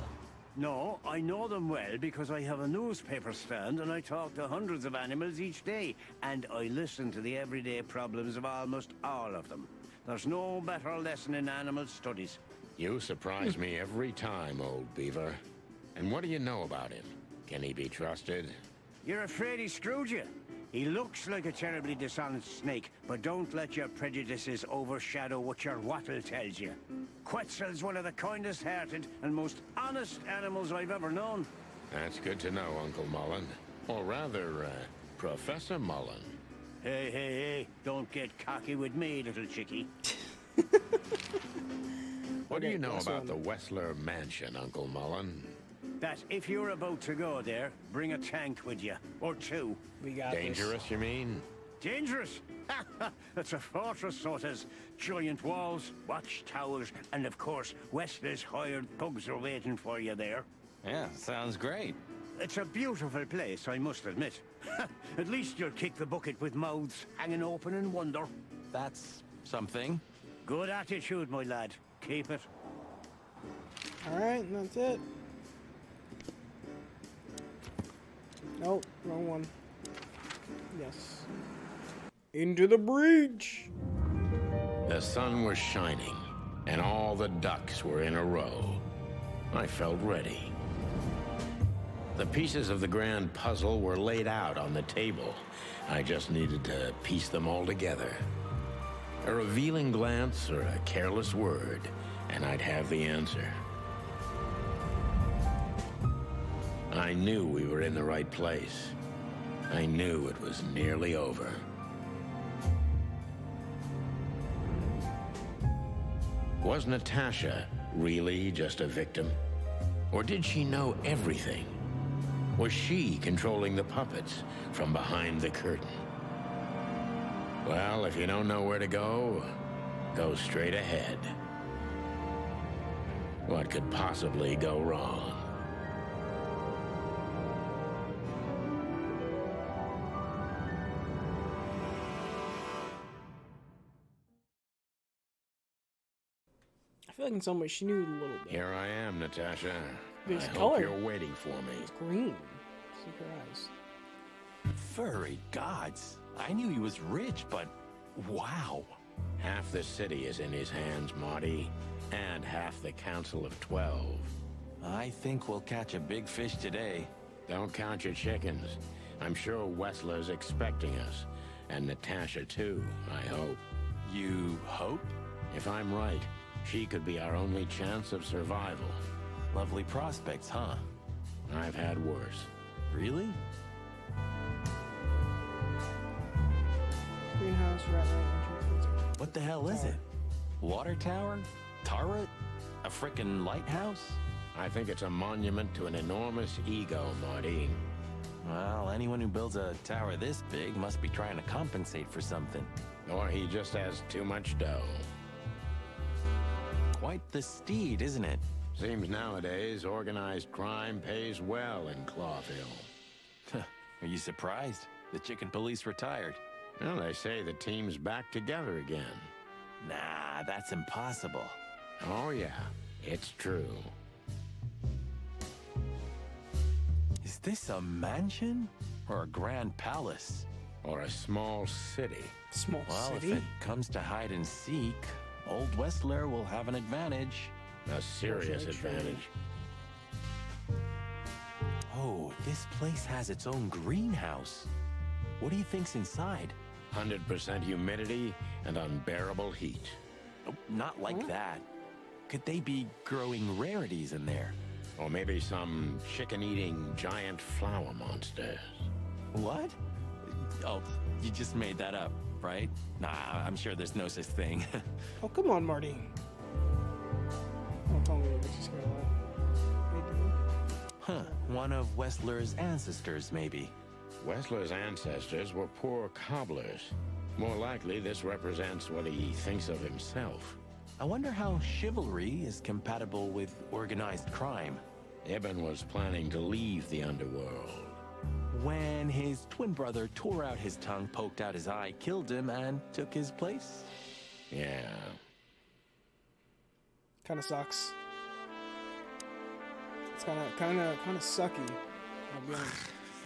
No, I know them well because I have a newspaper stand and I talk to hundreds of animals each day. And I listen to the everyday problems of almost all of them. There's no better lesson in animal studies. You surprise me every time, old beaver. And what do you know about him? Can he be trusted? You're afraid he screwed you. He looks like a terribly dishonest snake, but don't let your prejudices overshadow what your wattle tells you. Quetzal's one of the kindest-hearted and most honest animals I've ever known. That's good to know, Uncle Mullen. Or rather, Professor Mullen. Hey, hey, hey, don't get cocky with me, little chickie. What do you know that's about on. the Wessler Mansion, Uncle Mullen? That if you're about to go there, bring a tank with you. Or two. We got this. Dangerous, you mean? Dangerous? It's a fortress, so it has giant walls, watchtowers, and of course, Wessler's hired thugs are waiting for you there. Yeah, sounds great. It's a beautiful place, I must admit. At least you'll kick the bucket with mouths hanging open in wonder. That's something. Good attitude, my lad. Keep it. Alright, that's it. Nope, wrong one. Yes. Into the breach! The sun was shining, and all the ducks were in a row. I felt ready. The pieces of the grand puzzle were laid out on the table. I just needed to piece them all together. A revealing glance or a careless word, and I'd have the answer. I knew we were in the right place. I knew it was nearly over. Was Natasha really just a victim? Or did she know everything? Was she controlling the puppets from behind the curtain? Well, if you don't know where to go, go straight ahead. What could possibly go wrong? I feel like in some way she knew a little bit. Here I am, Natasha. This I color. hope you're waiting for me. It's green. See her eyes. Furry gods. I knew he was rich, but wow. Half the city is in his hands, Marty, and half the Council of 12. I think we'll catch a big fish today. Don't count your chickens. I'm sure Wessler's expecting us, and Natasha too, I hope. You hope? If I'm right, she could be our only chance of survival. Lovely prospects, huh? I've had worse. Really? Greenhouse, rat entrance. What the hell is it? Water tower? Turret? A frickin' lighthouse? I think it's a monument to an enormous ego, Marty. Well, anyone who builds a tower this big must be trying to compensate for something. Or he just has too much dough. Quite the steed, isn't it? Seems nowadays organized crime pays well in Clawville. Are you surprised? The chicken police retired. Well, they say the team's back together again. Nah, that's impossible. Oh yeah, it's true. Is this a mansion? Or a grand palace? Or a small city. Small Well, city. if it comes to hide and seek, old Wessler will have an advantage. A serious Very true. advantage. Oh, this place has its own greenhouse. What do you think's inside? 100% humidity and unbearable heat. Oh, not like that. Could they be growing rarities in there? Or maybe some chicken-eating giant flower monsters. What? Oh, you just made that up, right? Nah, I'm sure there's no such thing. Oh, come on, Marty. Don't tell me that she's gonna Huh, one of Wessler's ancestors, maybe. Wessler's ancestors were poor cobblers. More likely, this represents what he thinks of himself. I wonder how chivalry is compatible with organized crime. Ibn was planning to leave the underworld. When his twin brother tore out his tongue, poked out his eye, killed him, and took his place? Yeah. Kind of sucks. It's kind of sucky. I'll be honest.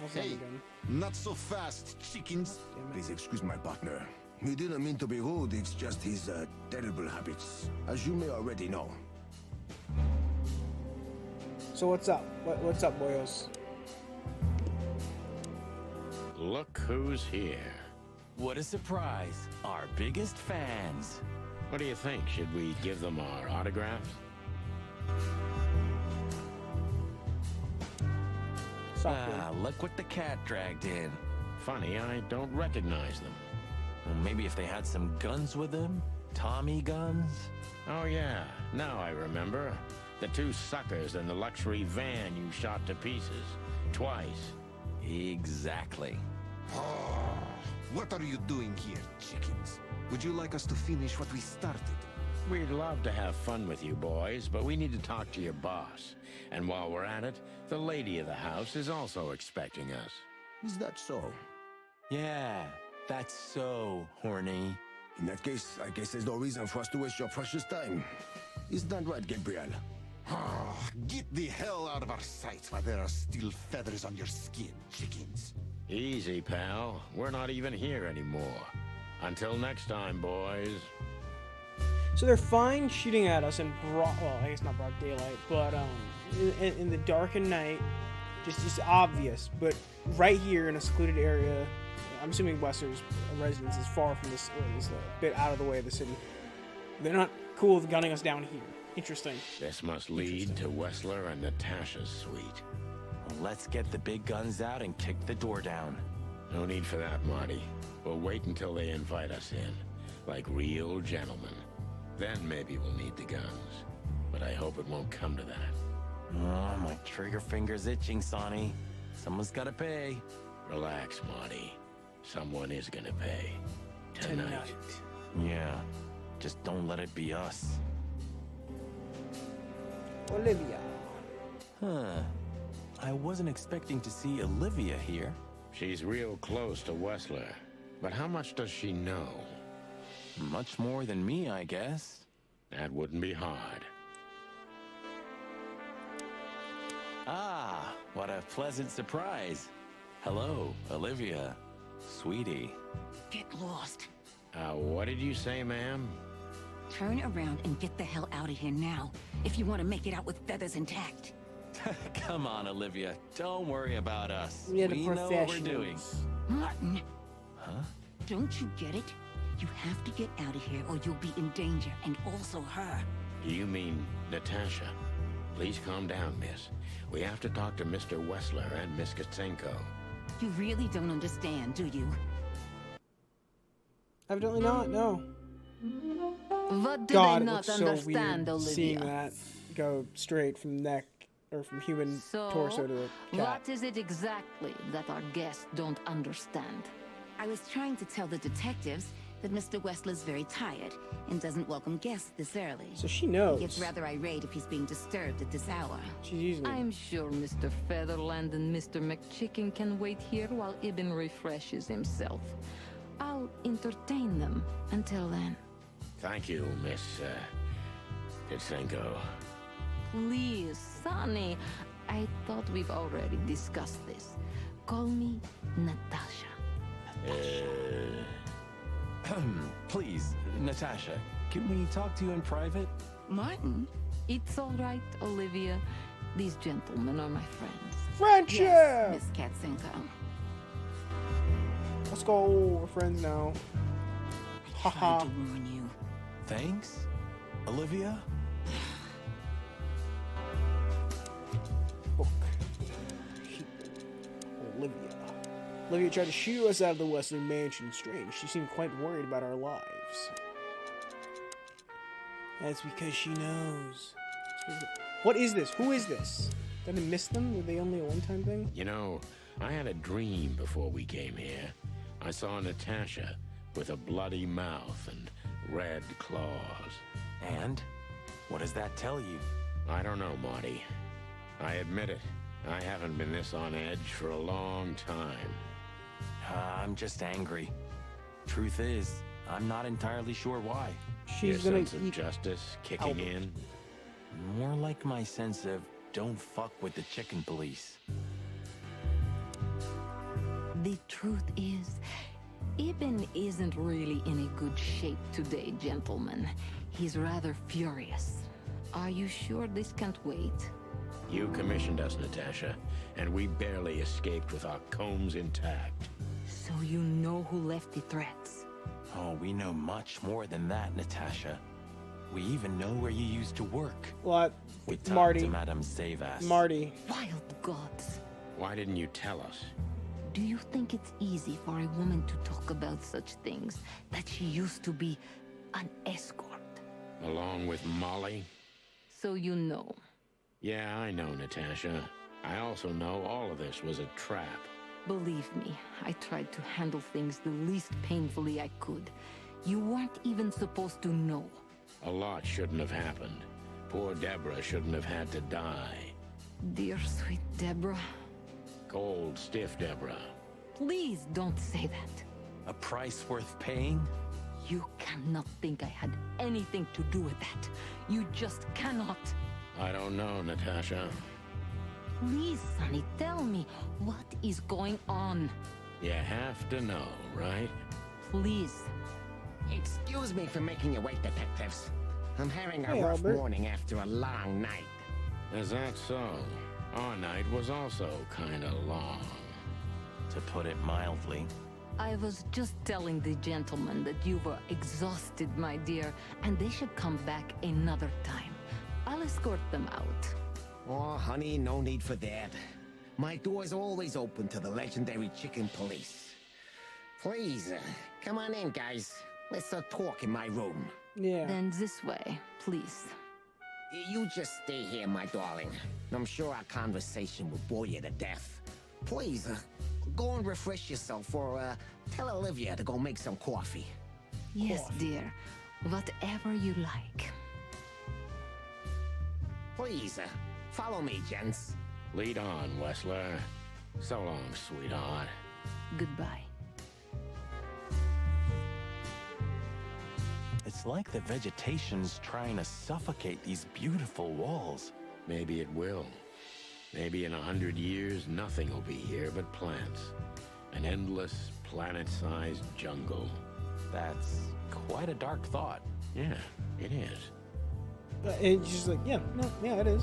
I'll say it Hey, again. not so fast, chickens. Damn it. Please excuse my partner. He didn't mean to be rude, it's just his terrible habits, as you may already know. So what's up? What's up, boyos? Look who's here. What a surprise. Our biggest fans. What do you think? Should we give them our autographs? Ah, look what the cat dragged in. Funny, I don't recognize them. Well, maybe if they had some guns with them? Tommy guns? Oh yeah, now I remember. The two suckers in the luxury van you shot to pieces. Twice. Exactly. What are you doing here, chickens? Would you like us to finish what we started? We'd love to have fun with you boys, but we need to talk to your boss. And while we're at it, the lady of the house is also expecting us. Is that so? Yeah, that's so horny. In that case, I guess there's no reason for us to waste your precious time. Isn't that right, Gabriel? Get the hell out of our sight while there are still feathers on your skin, chickens. Easy, pal. We're not even here anymore. Until next time, boys. So they're fine shooting at us in broad, well, I guess not broad daylight, but in the darkened night, just obvious. But right here in a secluded area, I'm assuming Wester's residence is far from this, or is a bit out of the way of the city. They're not cool with gunning us down here. Interesting. This must lead to Wessler and Natasha's suite. Well, let's get the big guns out and kick the door down. No need for that, Marty. We'll wait until they invite us in, like real gentlemen. Then maybe we'll need the guns. But I hope it won't come to that. Oh, my trigger finger's itching, Sonny. Someone's gotta pay. Relax, Marty. Someone is gonna pay. Tonight. Yeah, just don't let it be us. Olivia. Huh. I wasn't expecting to see Olivia here. She's real close to Wessler. But how much does she know? Much more than me, I guess. That wouldn't be hard. Ah, what a pleasant surprise. Hello, Olivia. Sweetie. Get lost. What did you say, ma'am? Turn around and get the hell out of here now, if you want to make it out with feathers intact. Come on, Olivia. Don't worry about us. We are We the know what we're doing. professionals. Martin, Huh? don't you get it? You have to get out of here or you'll be in danger, and also her. Do you mean Natasha? Please calm down, miss. We have to talk to Mr. Wessler and Miss Katsenko. You really don't understand, do you? Evidently not, no. What did God, I it not looks so understand, weird Olivia? seeing that go straight from neck, or from human So, torso to the cat. what is it exactly that our guests don't understand? I was trying to tell the detectives that Mr. Wessler's very tired and doesn't welcome guests this early. So she knows. He gets rather irate if he's being disturbed at this hour. She's using it. I'm sure Mr. Featherland and Mr. McChicken can wait here while Ibn refreshes himself. I'll entertain them until then. Thank you, Miss Katsenko. Please, Sonny. I thought we've already discussed this. Call me Natasha. Please, Natasha, can we talk to you in private? Martin? It's all right, Olivia. These gentlemen are my friends. Friendship! Yes, Miss Katsenko. Let's go. We're friends now. I tried to warn you. Thanks, Olivia? Book. Olivia. Olivia tried to shoo us out of the Western Mansion. Strange. She seemed quite worried about our lives. That's because she knows. What is this? Who is this? Did I miss them? Were they only a one-time thing? You know, I had a dream before we came here. I saw Natasha with a bloody mouth and red claws. And? What does that tell you? I don't know, Marty. I admit it. I haven't been this on edge for a long time. I'm just angry. Truth is, I'm not entirely sure why. Your She's gonna sense of justice kicking Albert. in. More like my sense of don't fuck with the chicken police. The truth is, Ibn isn't really in a good shape today, gentlemen. He's rather furious. Are you sure this can't wait? You commissioned us, Natasha, and we barely escaped with our combs intact. So you know who left the threats? Oh, we know much more than that, Natasha. We even know where you used to work. What? We talked Marty. to Madame Savas. Marty. Wild gods. Why didn't you tell us? Do you think it's easy for a woman to talk about such things, that she used to be an escort? Along with Molly? So you know. Yeah, I know, Natasha. I also know all of this was a trap. Believe me, I tried to handle things the least painfully I could. You weren't even supposed to know. A lot shouldn't have happened. Poor Deborah shouldn't have had to die. Dear sweet Deborah. Cold, stiff Deborah. Please don't say that. A price worth paying? You cannot think I had anything to do with that. You just cannot. I don't know, Natasha. Please, Sonny, tell me, what is going on? You have to know, right? Please. Excuse me for making you wait, detectives. I'm having a Hey, rough Albert. morning after a long night. Is that so? Our night was also kinda long. To put it mildly. I was just telling the gentleman that you were exhausted, my dear, and they should come back another time. I'll escort them out. Oh, honey, no need for that. My door's always open to the legendary chicken police. Please, come on in, guys. Let's talk in my room. Yeah. Then this way, please. You just stay here, my darling. I'm sure our conversation will bore you to death. Please, go and refresh yourself, or tell Olivia to go make some coffee. Yes, dear. Whatever you like. Please, follow me, gents. Lead on, Wessler. So long, sweetheart. Goodbye. It's like the vegetation's trying to suffocate these beautiful walls. Maybe it will. Maybe in 100 years, nothing will be here but plants. An endless, planet-sized jungle. That's quite a dark thought. Yeah, it is. It's just like, yeah, no, yeah, it is.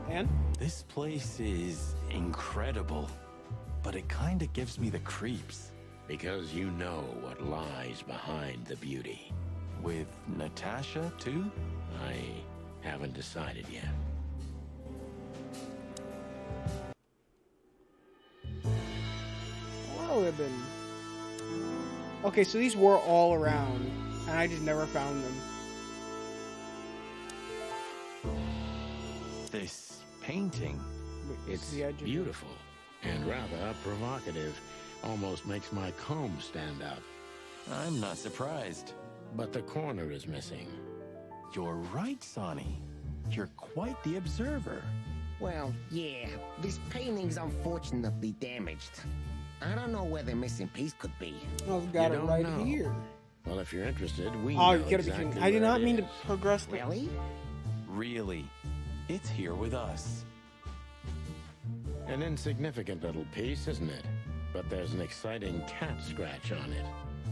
And? This place is incredible, but it kinda gives me the creeps. Because you know what lies behind the beauty. With Natasha, too? I haven't decided yet. What would have been? Okay, so these were all around, and I just never found them. This painting. It's the edge of it. beautiful and rather provocative. Almost makes my comb stand up. I'm not surprised. But the corner is missing. You're right, Sonny. You're quite the observer. Well, yeah, this painting's unfortunately damaged. I don't know where the missing piece could be. Oh, I've got You it don't right know. here. Well, if you're interested, we Oh, know you gotta exactly be kidding. I did where not it mean to is. progress the... Really? Really. It's here with us. An insignificant little piece, isn't it? But there's an exciting cat scratch on it.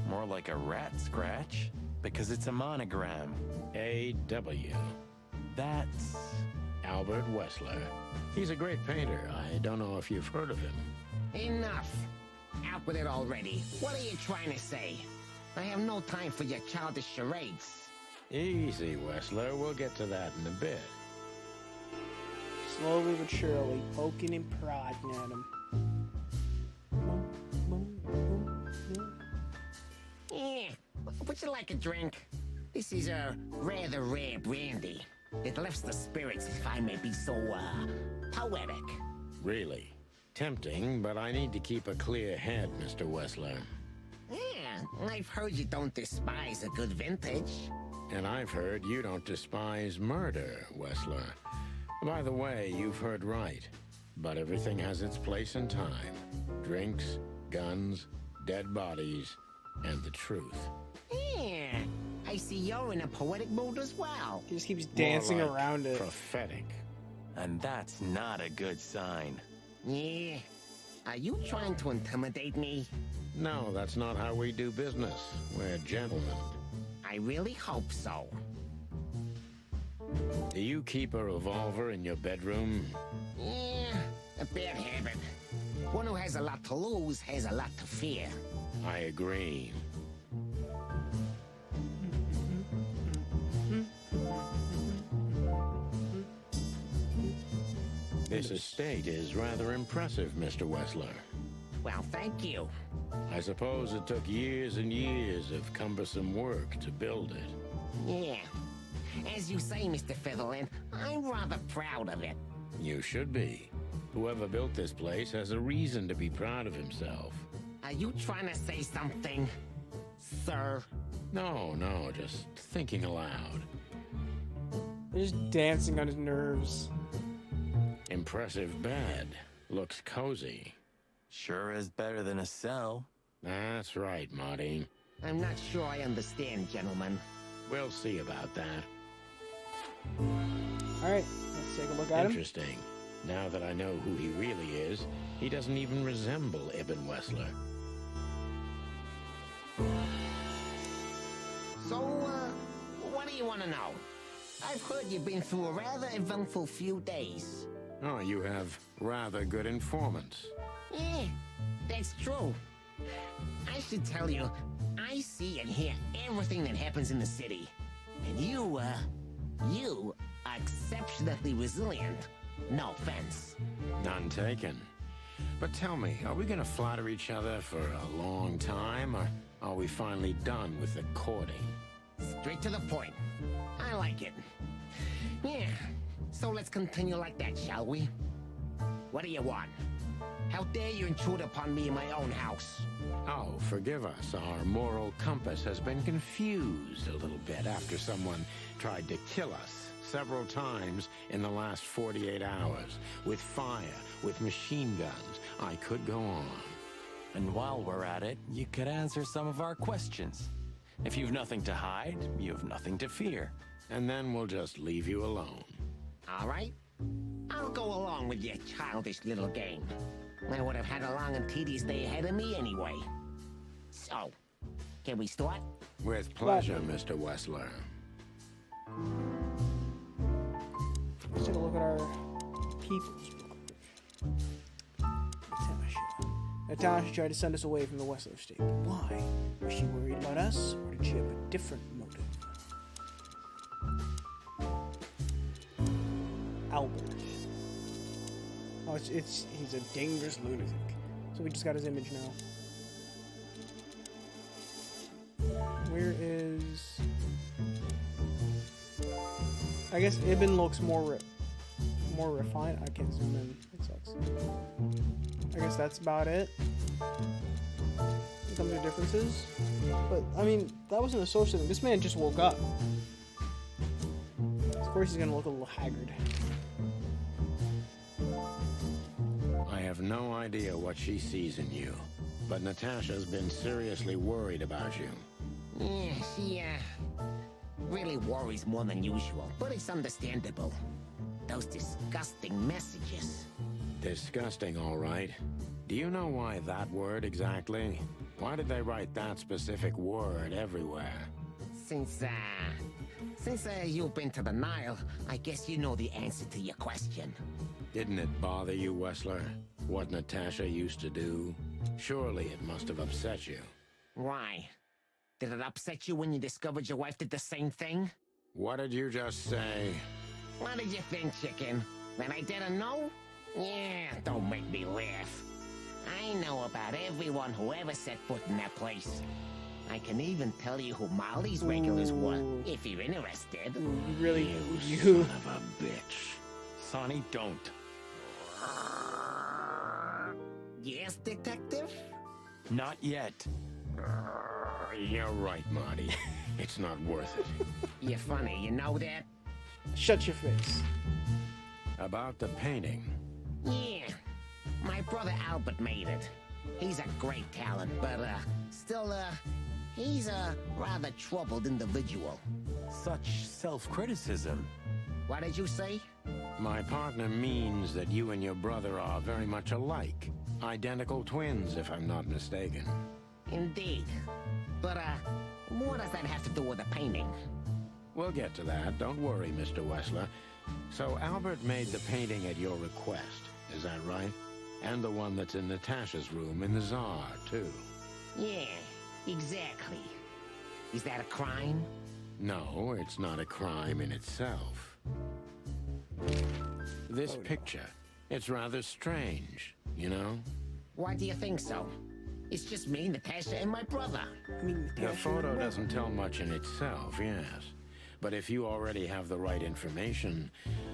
More like a rat scratch, because it's a monogram. A.W. That's... Albert Wessler. He's a great painter. I don't know if you've heard of him. Enough. Out with it already. What are you trying to say? I have no time for your childish charades. Easy, Wessler. We'll get to that in a bit. Slowly but surely, poking and prodding at him. Yeah, would you like a drink? This is a rather rare brandy. It lifts the spirits, if I may be so, poetic. Really. Tempting, but I need to keep a clear head, Mr. Wessler. Yeah, I've heard you don't despise a good vintage. And I've heard you don't despise murder, Wessler. By the way, you've heard right. But everything has its place and time. Drinks, guns, dead bodies, and the truth. Yeah, I see you're in a poetic mood as well. He just keeps dancing More like around it. Prophetic. And that's not a good sign. Yeah. Are you trying to intimidate me? No, that's not how we do business. We're gentlemen. I really hope so. Do you keep a revolver in your bedroom? Yeah, a bad habit. One who has a lot to lose has a lot to fear. I agree. This estate is rather impressive, Mr. Wessler. Well, thank you. I suppose it took years and years of cumbersome work to build it. Yeah. As you say, Mr. Featherland, I'm rather proud of it. You should be. Whoever built this place has a reason to be proud of himself. Are you trying to say something, sir? No, just thinking aloud. They're just dancing on his nerves. Impressive bed. Looks cozy. Sure is better than a cell. That's right, Marty. I'm not sure I understand, gentlemen. We'll see about that. Alright, let's take a look at him. Interesting. Now that I know who he really is, he doesn't even resemble Ibn Wessler. So, what do you want to know? I've heard you've been through a rather eventful few days. Oh, you have rather good informants. Yeah, that's true. I should tell you, I see and hear everything that happens in the city. And you are exceptionally resilient. No offense. None taken. But tell me, are we gonna flatter each other for a long time, or are we finally done with the courting? Straight to the point. I like it. Yeah, so let's continue like that, shall we? What do you want? How dare you intrude upon me in my own house? Oh, forgive us. Our moral compass has been confused a little bit after someone tried to kill us several times in the last 48 hours. With fire, with machine guns. I could go on. And while we're at it, you could answer some of our questions. If you've nothing to hide, you have nothing to fear. And then we'll just leave you alone. All right. I'll go along with your childish little game. I would have had a long and tedious day ahead of me anyway. So, can we start? With pleasure, Mr. Wessler. Let's take a look at our peoples. Natasha tried to send us away from the Wessler estate. Why? Was she worried about us, or did she have a different motive? Albert. Oh, he's a dangerous lunatic. So we just got his image now. Where is... I guess Ibn looks more refined. I can't zoom in. It sucks. I guess that's about it. When it comes to differences. But, I mean, that wasn't a social thing. This man just woke up. Of course he's gonna look a little haggard. I have no idea what she sees in you, but Natasha's been seriously worried about you. Yeah, she, really worries more than usual, but it's understandable. Those disgusting messages. Disgusting, all right. Do you know why that word exactly? Why did they write that specific word everywhere? Since you've been to the Nile, I guess you know the answer to your question. Didn't it bother you, Wessler? What Natasha used to do? Surely it must have upset you. Why? Did it upset you when you discovered your wife did the same thing? What did you just say? What did you think, chicken? That I didn't know? Yeah, don't make me laugh. I know about everyone who ever set foot in that place. I can even tell you who Molly's regulars were, if you're interested. You really... You son of a bitch. Sonny, don't. Yes, detective? Not yet. You're right, Marty. It's not worth it. You're funny, you know that? Shut your face. About the painting. Yeah. My brother Albert made it. He's a great talent, but, still, He's a rather troubled individual. Such self-criticism. What did you say? My partner means that you and your brother are very much alike. Identical twins, if I'm not mistaken. Indeed. But, what does that have to do with the painting? We'll get to that. Don't worry, Mr. Wessler. So Albert made the painting at your request, is that right? And the one that's in Natasha's room in the Tsar, too. Yeah, exactly. Is that a crime? No, it's not a crime in itself. This picture, it's rather strange, you know? Why do you think so? It's just me, Natasha, and my brother. The photo doesn't tell much in itself, yes. But if you already have the right information,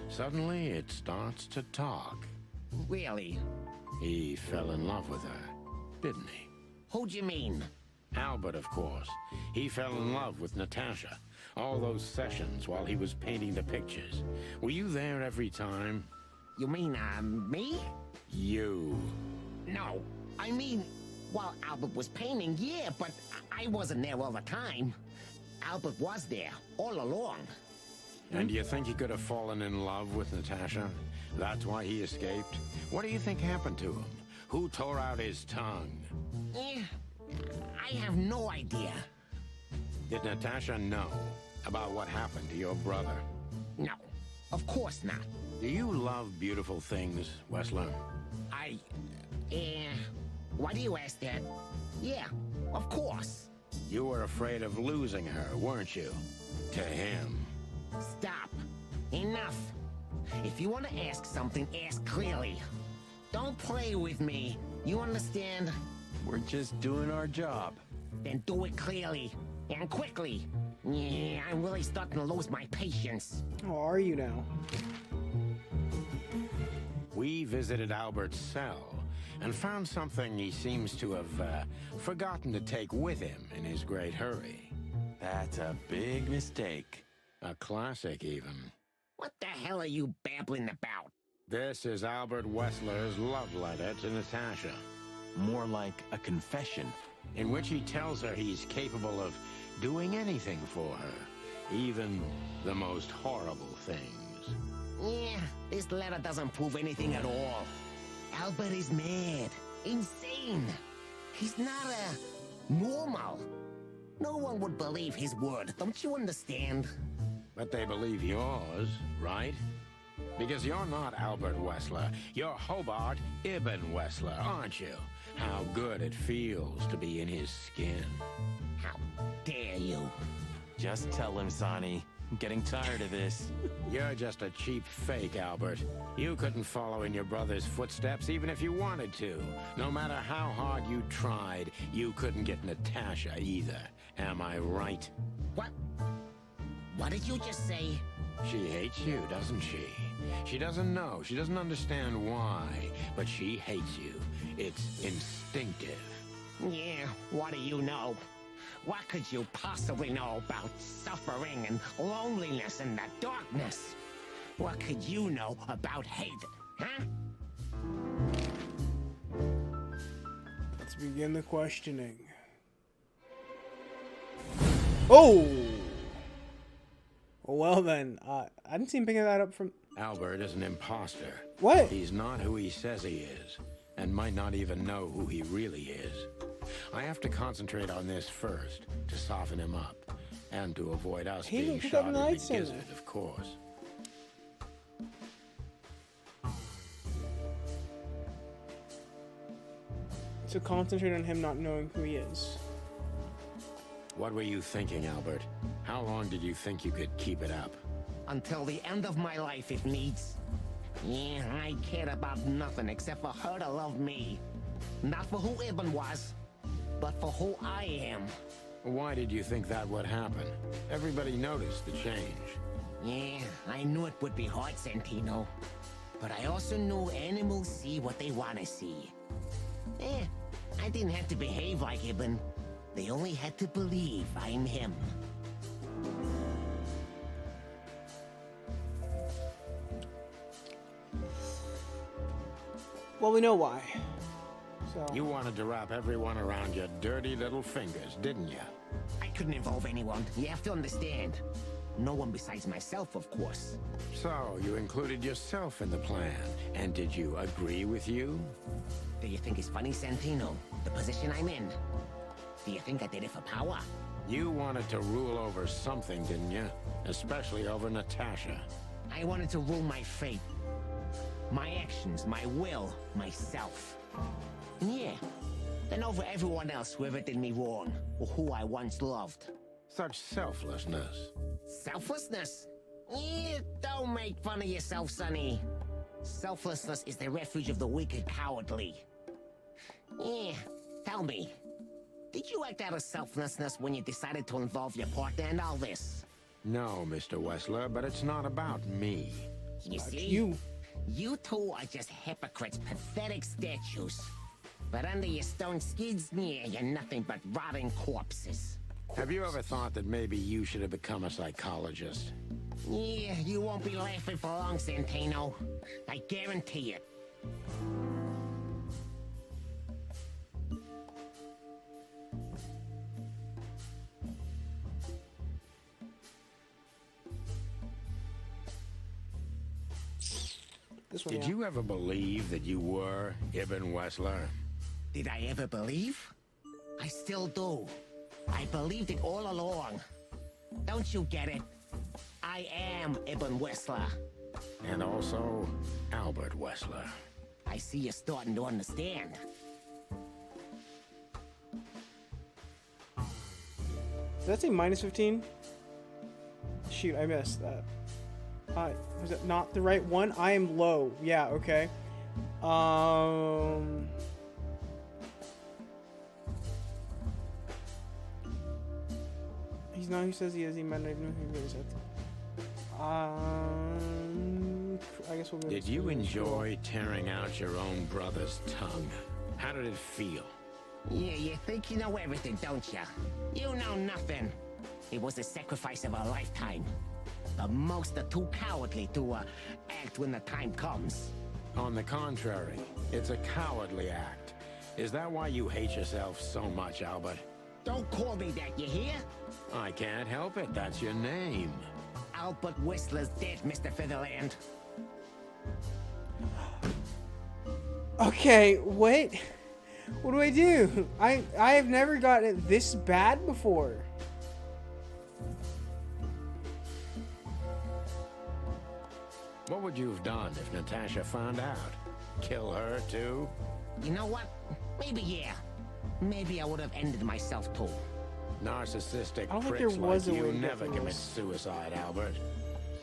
suddenly it starts to talk. Really? He fell in love with her, didn't he? Who do you mean? Albert, of course. He fell in love with Natasha. All those sessions while he was painting the pictures. Were you there every time? You mean, me? You. No, I mean, while Albert was painting, yeah, but I wasn't there all the time. Albert was there, all along. And do you think he could have fallen in love with Natasha? That's why he escaped? What do you think happened to him? Who tore out his tongue? I have no idea. Did Natasha know about what happened to your brother? No, of course not. Do you love beautiful things, Wessler? Why do you ask that? Yeah, of course. You were afraid of losing her, weren't you? To him. Stop. Enough. If you want to ask something, ask clearly. Don't play with me. You understand? We're just doing our job. Then do it clearly. And quickly. Yeah, I'm really starting to lose my patience. How are you now? We visited Albert's cell and found something he seems to have forgotten to take with him in his great hurry. That's a big mistake. A classic, even. What the hell are you babbling about? This is Albert Wessler's love letter to Natasha. More like a confession. In which he tells her he's capable of doing anything for her, even the most horrible things. Yeah, this letter doesn't prove anything at all. Albert is mad, insane. He's not normal. No one would believe his word, don't you understand? But they believe yours, right? Because you're not Albert Wessler. You're Hobart Ibn Wessler, aren't you? How good it feels to be in his skin. How dare you? Just tell him, Sonny. I'm getting tired of this. You're just a cheap fake, Albert. You couldn't follow in your brother's footsteps even if you wanted to. No matter how hard you tried, you couldn't get Natasha either. Am I right? What? What did you just say? She hates you, doesn't she? She doesn't know. She doesn't understand why. But she hates you. It's instinctive. Yeah, what do you know? What could you possibly know about suffering and loneliness and the darkness? What could you know about hate, huh? Let's begin the questioning. Oh! Well then, I didn't see him picking that up from... Albert is an imposter. What? He's not who he says he is, and might not even know who he really is. I have to concentrate on this first, to soften him up, and to avoid us being shot in the gizzard, of course. So concentrate on him not knowing who he is. What were you thinking, Albert? How long did you think you could keep it up? Until the end of my life, if needs. Yeah, I cared about nothing except for her to love me. Not for who Ibn was, but for who I am. Why did you think that would happen? Everybody noticed the change. Yeah, I knew it would be hard, Santino. But I also knew animals see what they want to see. I didn't have to behave like Ibn. They only had to believe I'm him. Well, we know why. So. You wanted to wrap everyone around your dirty little fingers, didn't you? couldn't involve anyone. You have to understand. No one besides myself, of course. So, you included yourself in the plan, and did you agree with you? Do you think it's funny, Santino? The position I'm in? Do you think I did it for power? You wanted to rule over something, didn't you? Especially over Natasha. I wanted to rule my fate. My actions, my will, myself. And yeah, then over everyone else who ever did me wrong, or who I once loved. Such selflessness. Selflessness? Don't make fun of yourself, Sonny. Selflessness is the refuge of the weak and cowardly. Tell me, did you act out of selflessness when you decided to involve your partner in all this? No, Mr. Wessler, but it's not about me. You see? You two are just hypocrites, pathetic statues. But under your stone skids, you're nothing but rotting corpses. Have you ever thought that maybe you should have become a psychologist? Yeah, you won't be laughing for long, Santino. I guarantee it. This one, Did yeah. you ever believe that you were Ibn Wessler? Did I ever believe? I still do. I believed it all along. Don't you get it? I am Ibn Wessler. And also Albert Wessler. I see you're starting to understand. Did that say minus 15? Shoot, I missed that. Was it not the right one? I am low. Yeah, okay. He's not who says he is. He might not even know who he is. I guess we'll go. Did you enjoy tearing out your own brother's tongue? How did it feel? Yeah, you think you know everything, don't ya? You know nothing. It was the sacrifice of a lifetime. But most are too cowardly to act when the time comes. On the contrary, it's a cowardly act. Is that why you hate yourself so much, Albert? Don't call me that, you hear? I can't help it. That's your name. Albert Whistler's dead, Mr. Featherland. Okay, what? What do I do? I have never gotten it this bad before. What would you have done if Natasha found out? Kill her, too? You know what? Maybe, yeah. Maybe I would have ended myself, too. Narcissistic I don't think pricks there was like a way you to never get commit this. suicide, Albert.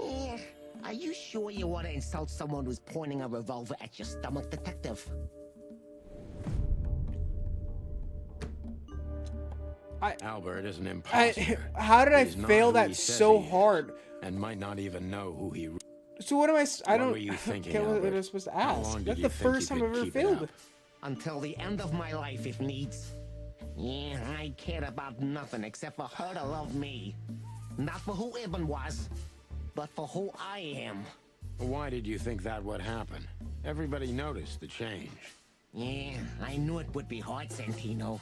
Yeah. Are you sure you want to insult someone who's pointing a revolver at your stomach, Detective? Albert is an imposter. How did I He's not fail who that he says so he is, hard? and might not even know who he. So what am I? I don't. What were you thinking, get what Albert? I'm supposed to How ask. long did That's you the think first you time I've could ever keep it failed. up? Until the end of my life, if needs. Yeah, I cared about nothing except for her to love me. Not for who Ibn was, but for who I am. Why did you think that would happen? Everybody noticed the change. Yeah, I knew it would be hard, Santino.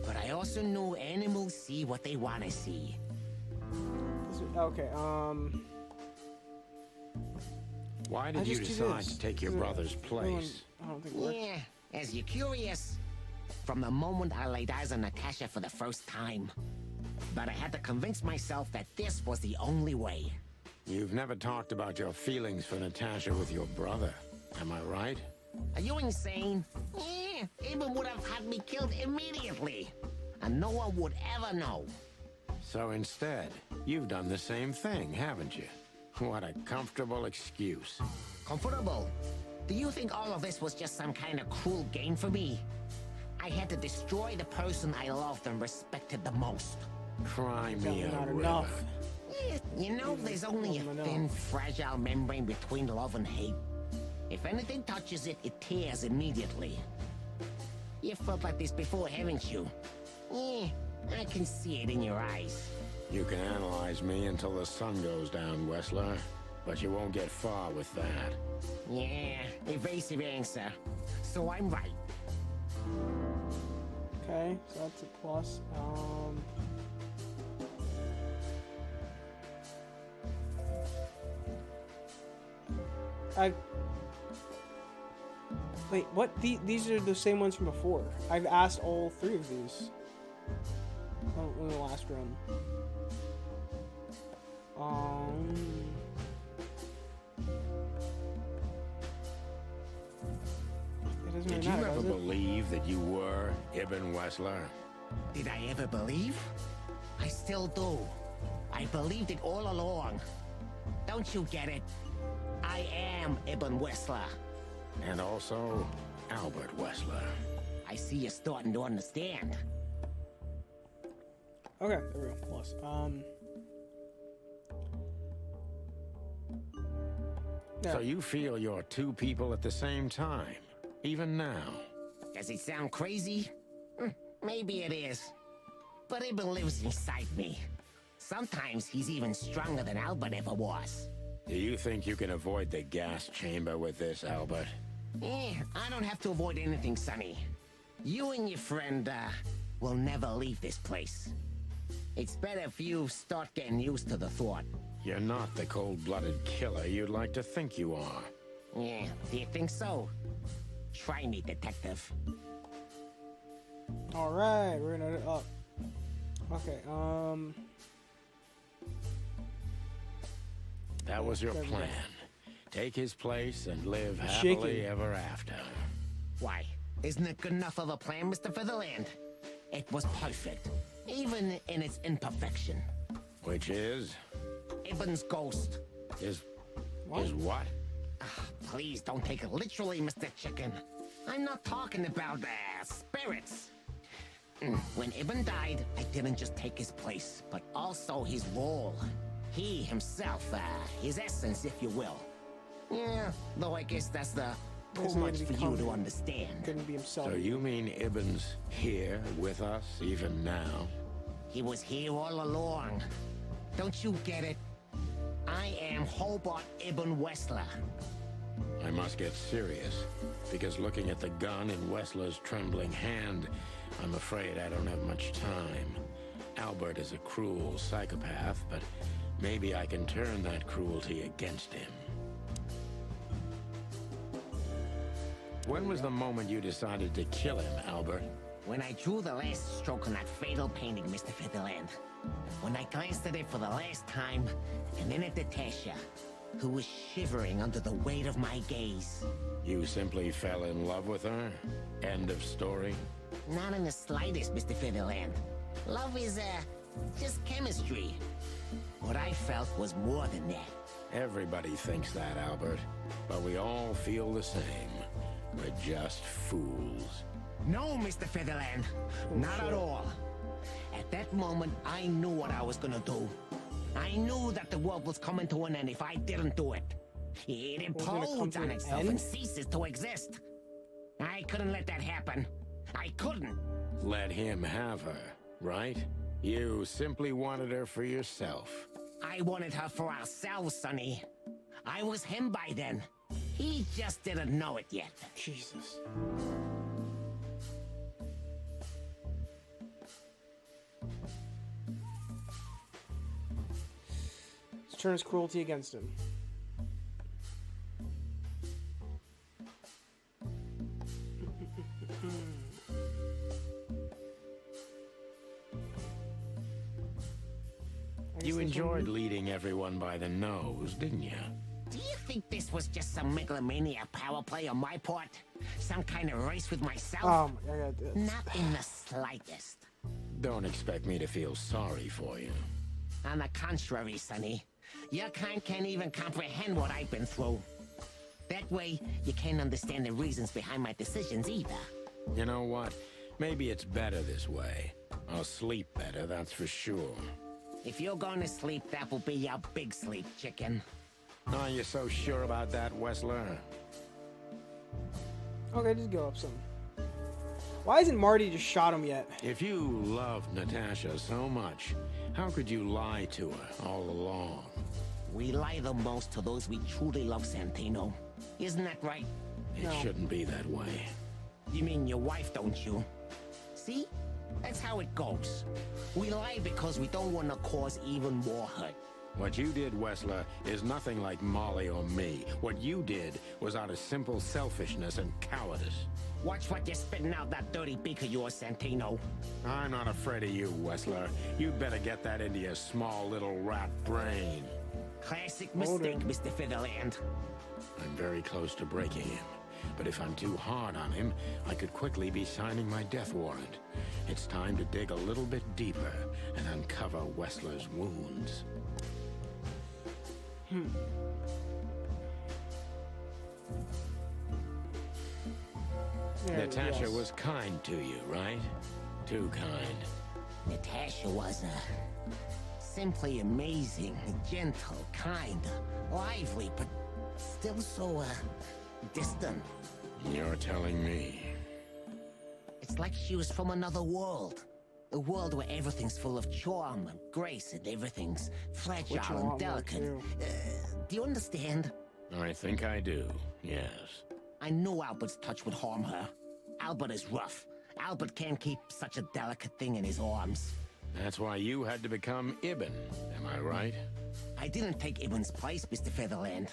But I also knew animals see what they want to see. Okay, Why I did you just do decide this. to take your brother's place? I don't think it worked. Yeah, as you're curious, from the moment I laid eyes on Natasha for the first time. But I had to convince myself that this was the only way. You've never talked about your feelings for Natasha with your brother, am I right? Are you insane? Yeah, Ibn would have had me killed immediately. And no one would ever know. So instead, you've done the same thing, haven't you? What a comfortable excuse. Comfortable? Do you think all of this was just some kind of cruel game for me? I had to destroy the person I loved and respected the most. Cry me a Not river. enough. Yeah, you know, there's only a thin, fragile membrane between love and hate. If anything touches it, it tears immediately. You felt like this before, haven't you? Yeah, I can see it in your eyes. You can analyze me until the sun goes down, Wessler, but you won't get far with that. Yeah, evasive answer. So I'm right. Okay, so that's a plus. Wait, what? These are the same ones from before. I've asked all 3 of these. Oh, in the last run. It doesn't Did really matter, you ever does it? believe that you were Ibn Wessler? Did I ever believe? I still do. I believed it all along. Don't you get it? I am Ibn Wessler. And also Albert Wessler. I see you're starting to understand. Okay, there we go. Plus, So you feel you're 2 people at the same time, even now? Does it sound crazy? Maybe it is. But Ibn lives inside me. Sometimes he's even stronger than Albert ever was. Do you think you can avoid the gas chamber with this, Albert? I don't have to avoid anything, Sonny. You and your friend, will never leave this place. It's better if you start getting used to the thought. You're not the cold-blooded killer you'd like to think you are. Yeah, do you think so? Try me, detective. Alright, we're gonna up. Okay, That was your there we go. plan. Take his place and live happily Shaking. ever after. Why? Isn't it good enough of a plan, Mr. Featherland? It was perfect, even in its imperfection. Which is? Ibn's ghost. Is what? Please don't take it literally, Mr. Chicken. I'm not talking about spirits. When Ibn died, I didn't just take his place, but also his role. He himself, his essence, if you will. Yeah, though I guess that's too much for you to understand. Couldn't be himself. So you mean Ibn's here with us even now? He was here all along. Don't you get it? I am Hobart Ibn Wessler. I must get serious, because looking at the gun in Wessler's trembling hand, I'm afraid I don't have much time. Albert is a cruel psychopath, but maybe I can turn that cruelty against him. When was the moment you decided to kill him, Albert? When I drew the last stroke on that fatal painting, Mr. Featherland. When I glanced at it for the last time, and then at Natasha, who was shivering under the weight of my gaze. You simply fell in love with her? End of story? Not in the slightest, Mr. Featherland. Love is, just chemistry. What I felt was more than that. Everybody thinks that, Albert. But we all feel the same. We're just fools. No, Mr. Featherland. Not at all. At that moment, I knew what I was gonna do. I knew that the world was coming to an end if I didn't do it. It implodes on itself and ceases to exist. I couldn't let that happen. I couldn't. Let him have her, right? You simply wanted her for yourself. I wanted her for ourselves, Sonny. I was him by then. He just didn't know it yet. Jesus. Let's turn his cruelty against him. You enjoyed leading everyone by the nose, didn't you? Do you think this was just some megalomaniac power play on my part? Some kind of race with myself? Oh my God, Not in the slightest. Don't expect me to feel sorry for you. On the contrary, Sonny. Your kind can't even comprehend what I've been through. That way, you can't understand the reasons behind my decisions either. You know what? Maybe it's better this way. I'll sleep better, that's for sure. If you're going to sleep, that will be your big sleep, chicken. Are you so sure about that, Wessler? Okay, just go up some. Why hasn't Marty just shot him yet? If you loved Natasha so much, how could you lie to her all along? We lie the most to those we truly love, Santino. Isn't that right? It shouldn't be that way. You mean your wife, don't you? See? That's how it goes. We lie because we don't want to cause even more hurt. What you did, Wessler, is nothing like Molly or me. What you did was out of simple selfishness and cowardice. Watch what you're spitting out that dirty beak of yours, Santino. I'm not afraid of you, Wessler. You'd better get that into your small little rat brain. Classic mistake, Mr. Featherland. I'm very close to breaking him. But if I'm too hard on him, I could quickly be signing my death warrant. It's time to dig a little bit deeper and uncover Wessler's wounds. Natasha was kind to you, right? Too kind. Natasha was, simply amazing, gentle, kind, lively, but still so, distant. You're telling me. It's like she was from another world. A world where everything's full of charm and grace and everything's fragile and delicate. Do you understand? I think I do, yes. I know Albert's touch would harm her. Albert is rough. Albert can't keep such a delicate thing in his arms. That's why you had to become Ibn, am I right? I didn't take Ibn's place, Mr. Featherland.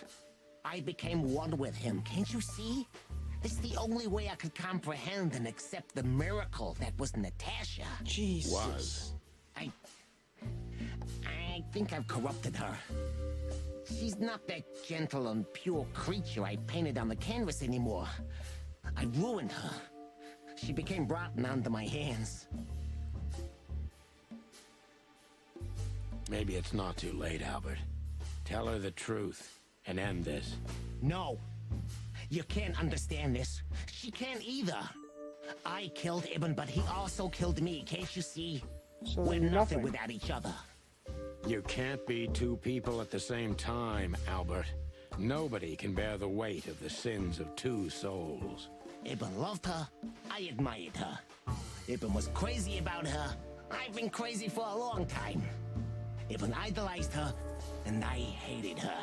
I became one with him, can't you see? It's the only way I could comprehend and accept the miracle that was Natasha. Jesus. Was. I think I've corrupted her. She's not that gentle and pure creature I painted on the canvas anymore. I ruined her. She became rotten under my hands. Maybe it's not too late, Albert. Tell her the truth and end this. No. You can't understand this. She can't either. I killed Ibn, but he also killed me, can't you see? So we're nothing without each other. You can't be two people at the same time, Albert. Nobody can bear the weight of the sins of two souls. Ibn loved her. I admired her. Ibn was crazy about her. I've been crazy for a long time. Ibn idolized her, and I hated her.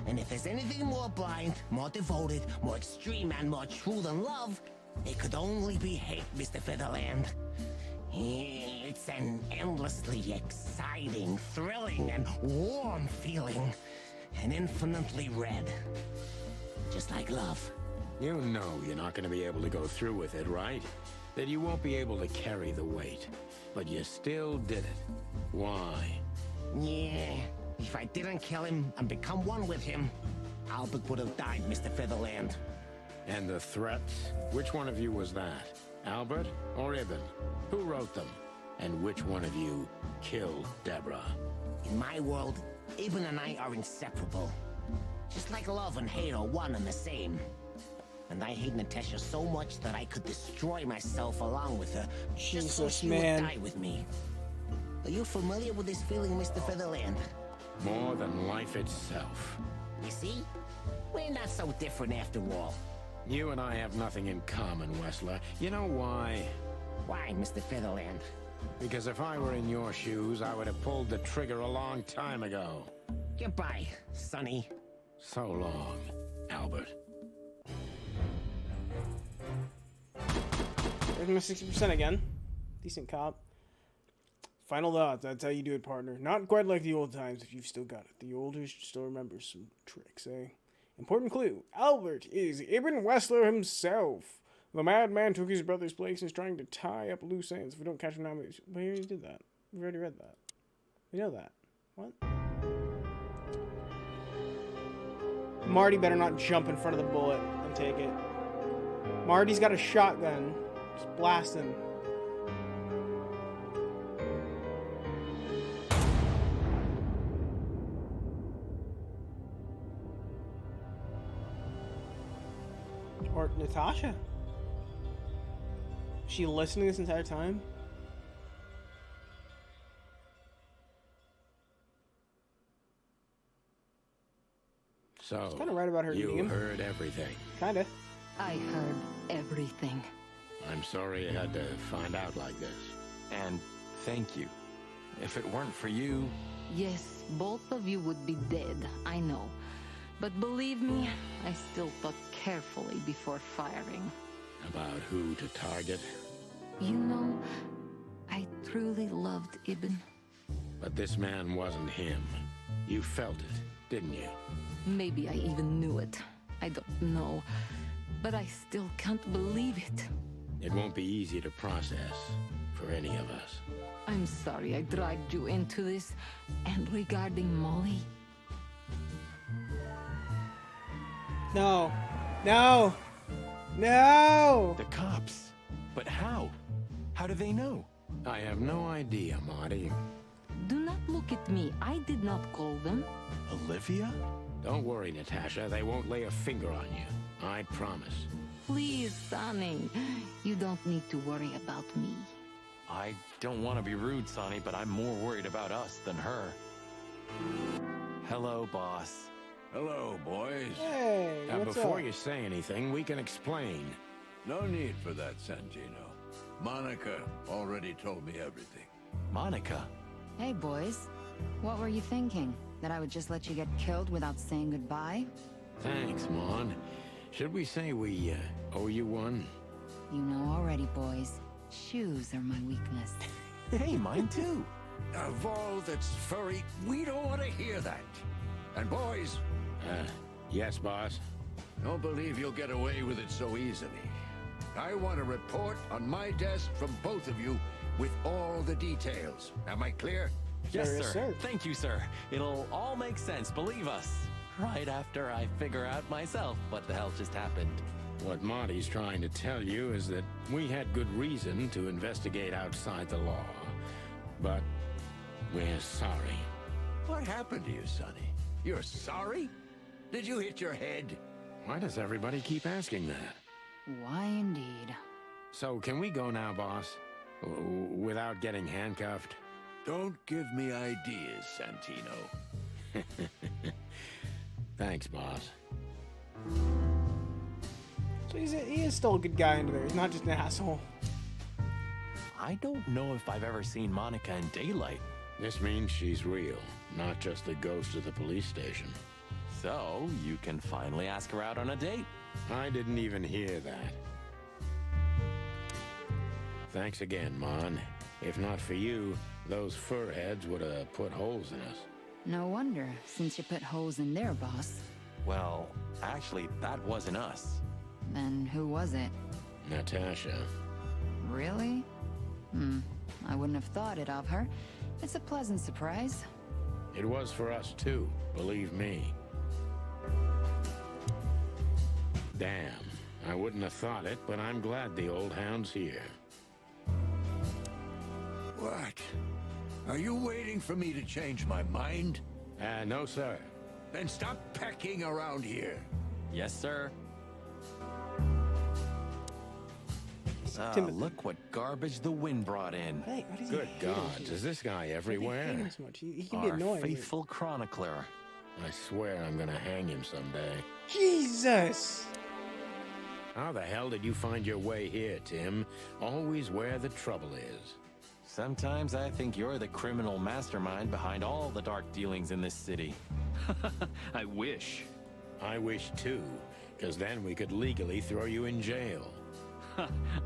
And if there's anything more blind, more devoted, more extreme, and more true than love, it could only be hate, Mr. Featherland. It's an endlessly exciting, thrilling, and warm feeling. And infinitely red. Just like love. You know you're not going to be able to go through with it, right? That you won't be able to carry the weight. But you still did it. Why? Yeah, if I didn't kill him and become one with him, Albert would have died, Mr. Featherland. And the threats? Which one of you was that? Albert or Ibn? Who wrote them? And which one of you killed Deborah? In my world, Ibn and I are inseparable. Just like love and hate are one and the same. And I hate Natasha so much that I could destroy myself along with her. Jesus, just so she man. would die with me. Are you familiar with this feeling, Mr. Featherland? More than life itself. You see? We're not so different after all. You and I have nothing in common, Wessler. You know why? Why, Mr. Featherland? Because if I were in your shoes, I would have pulled the trigger a long time ago. Goodbye, Sonny. So long, Albert. There's my 60% again. Decent cop. Final thoughts. That's how you do it, partner. Not quite like the old times, if you've still got it. The older still remembers some tricks, eh? Important clue. Albert is Ibn Wessler himself. The madman took his brother's place and is trying to tie up loose ends. If we don't catch him now, but we already did that. We already read that. We know that. What? Marty better not jump in front of the bullet and take it. Marty's got a shotgun. Just blast him. Or Natasha? Is she listening this entire time? So, It's kind of right about her eating you him. heard everything. Kinda. I heard everything. I'm sorry you had to find out like this. And thank you. If it weren't for you... Yes, both of you would be dead, I know. But believe me, I still thought carefully before firing. About who to target? You know, I truly loved Ibn. But this man wasn't him. You felt it, didn't you? Maybe I even knew it. I don't know. But I still can't believe it. It won't be easy to process for any of us. I'm sorry I dragged you into this. And regarding Molly... No. No! No! The cops. But how? How do they know? I have no idea, Marty. Do not look at me. I did not call them. Olivia? Don't worry, Natasha. They won't lay a finger on you. I promise. Please, Sonny. You don't need to worry about me. I don't want to be rude, Sonny, but I'm more worried about us than her. Hello, boss. Hello, boys. Hey, Now, what's before up? you say anything, we can explain. No need for that, Santino. Monica already told me everything. Monica? Hey, boys. What were you thinking? That I would just let you get killed without saying goodbye? Thanks, Mon. Should we say we owe you one? You know already, boys. Shoes are my weakness. Hey, mine too. Of all that's furry, we don't want to hear that. And boys, Yes, boss? don't believe you'll get away with it so easily. I want a report on my desk from both of you with all the details. Am I clear? Yes, Sir, sir. sir. Thank you, sir. It'll all make sense, believe us. Right after I figure out myself what the hell just happened. What Marty's trying to tell you is that we had good reason to investigate outside the law. But we're sorry. What happened to you, Sonny? You're sorry? Did you hit your head? Why does everybody keep asking that? Why indeed? So, can we go now, boss? Without getting handcuffed? Don't give me ideas, Santino. Thanks, boss. So he is still a good guy under there. He's not just an asshole. I don't know if I've ever seen Monica in daylight. This means she's real, not just the ghost of the police station. So, you can finally ask her out on a date. I didn't even hear that. Thanks again, Mon. If not for you, those fur heads would have put holes in us. No wonder, since you put holes in their boss. Well, actually, that wasn't us. Then who was it? Natasha. Really? I wouldn't have thought it of her. It's a pleasant surprise. It was for us too, believe me. Damn, I wouldn't have thought it, but I'm glad the old hound's here. What? Are you waiting for me to change my mind? No, sir. Then stop pecking around here. Yes, sir. Timothy. Look what garbage the wind brought in. Hey, why does he Good hate him God, so much? is this guy Why does he hate everywhere? him so much? He can be Our annoying. but- faithful chronicler. I swear I'm gonna hang him someday. Jesus! How the hell did you find your way here, Tim? Always where the trouble is. Sometimes I think you're the criminal mastermind behind all the dark dealings in this city. I wish. I wish too, because then we could legally throw you in jail.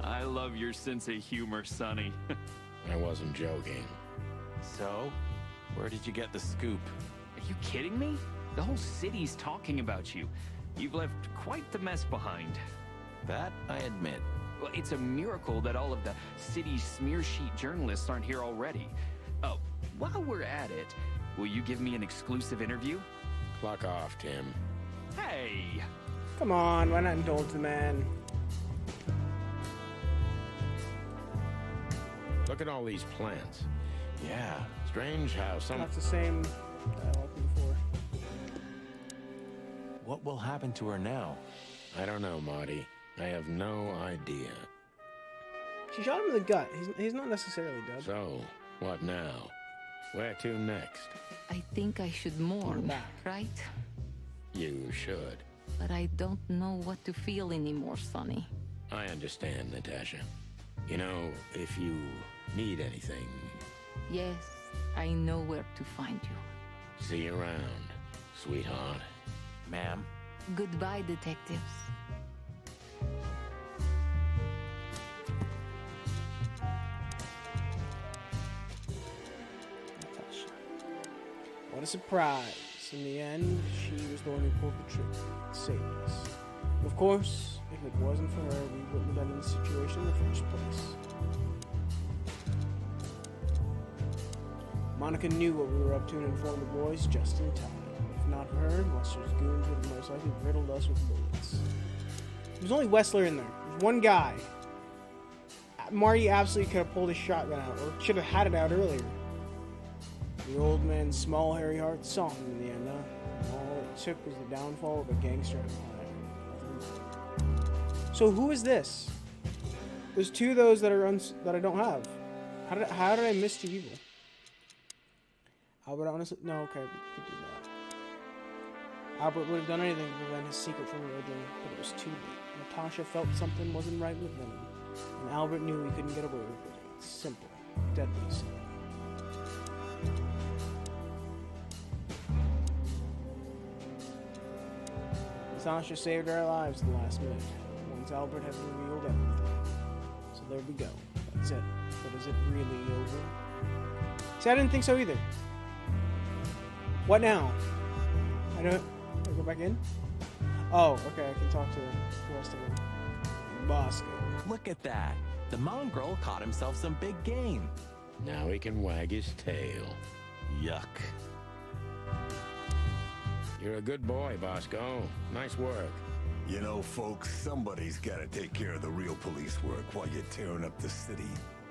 I love your sense of humor, Sonny. I wasn't joking. So, where did you get the scoop? Are you kidding me? The whole city's talking about you. You've left quite the mess behind. That I admit. Well, it's a miracle that all of the city's smear sheet journalists aren't here already. Oh, while we're at it, will you give me an exclusive interview? Pluck off, Tim. Hey! Come on, why not indulge the man? Look at all these plants. Yeah. Strange how some... That's the same dialogue before. What will happen to her now? I don't know, Marty. I have no idea. She shot him in the gut. He's not necessarily dead. So, what now? Where to next? I think I should mourn, right? You should. But I don't know what to feel anymore, Sonny. I understand, Natasha. You know, if you need anything, Yes, I know where to find you. see you around, sweetheart. Ma'am? Goodbye, detectives. What a surprise. In the end, she was the one who pulled the trigger and saved us. Of course, if it wasn't for her, we wouldn't have been in the situation in the first place. Monica knew what we were up to and informed the boys just in time. If not for her, Wessler's goons would have most likely riddled us with bullets. There was only Wessler in there. There was one guy. Marty absolutely could have pulled his shotgun out, or should have had it out earlier. The old man's small, hairy heart saw him in the end, huh? All it took was the downfall of a gangster empire. So who is this? There's two of those that are that I don't have. How did I miss two people? Albert honestly... No, okay, we could do that. Albert would have done anything to prevent his secret from emerging, but it was too late. Natasha felt something wasn't right with them, and Albert knew he couldn't get away with it. It's simple. Deadly simple. Natasha saved our lives at the last minute, once Albert had revealed everything. So there we go. That's it. But is it really over? See, I didn't think so either. What now? Do I go back in? Oh, okay, I can talk to the rest of them. Bosco. Look at that. The mongrel caught himself some big game. Now he can wag his tail. Yuck. You're a good boy, Bosco. Nice work. You know, folks, somebody's gotta take care of the real police work while you're tearing up the city.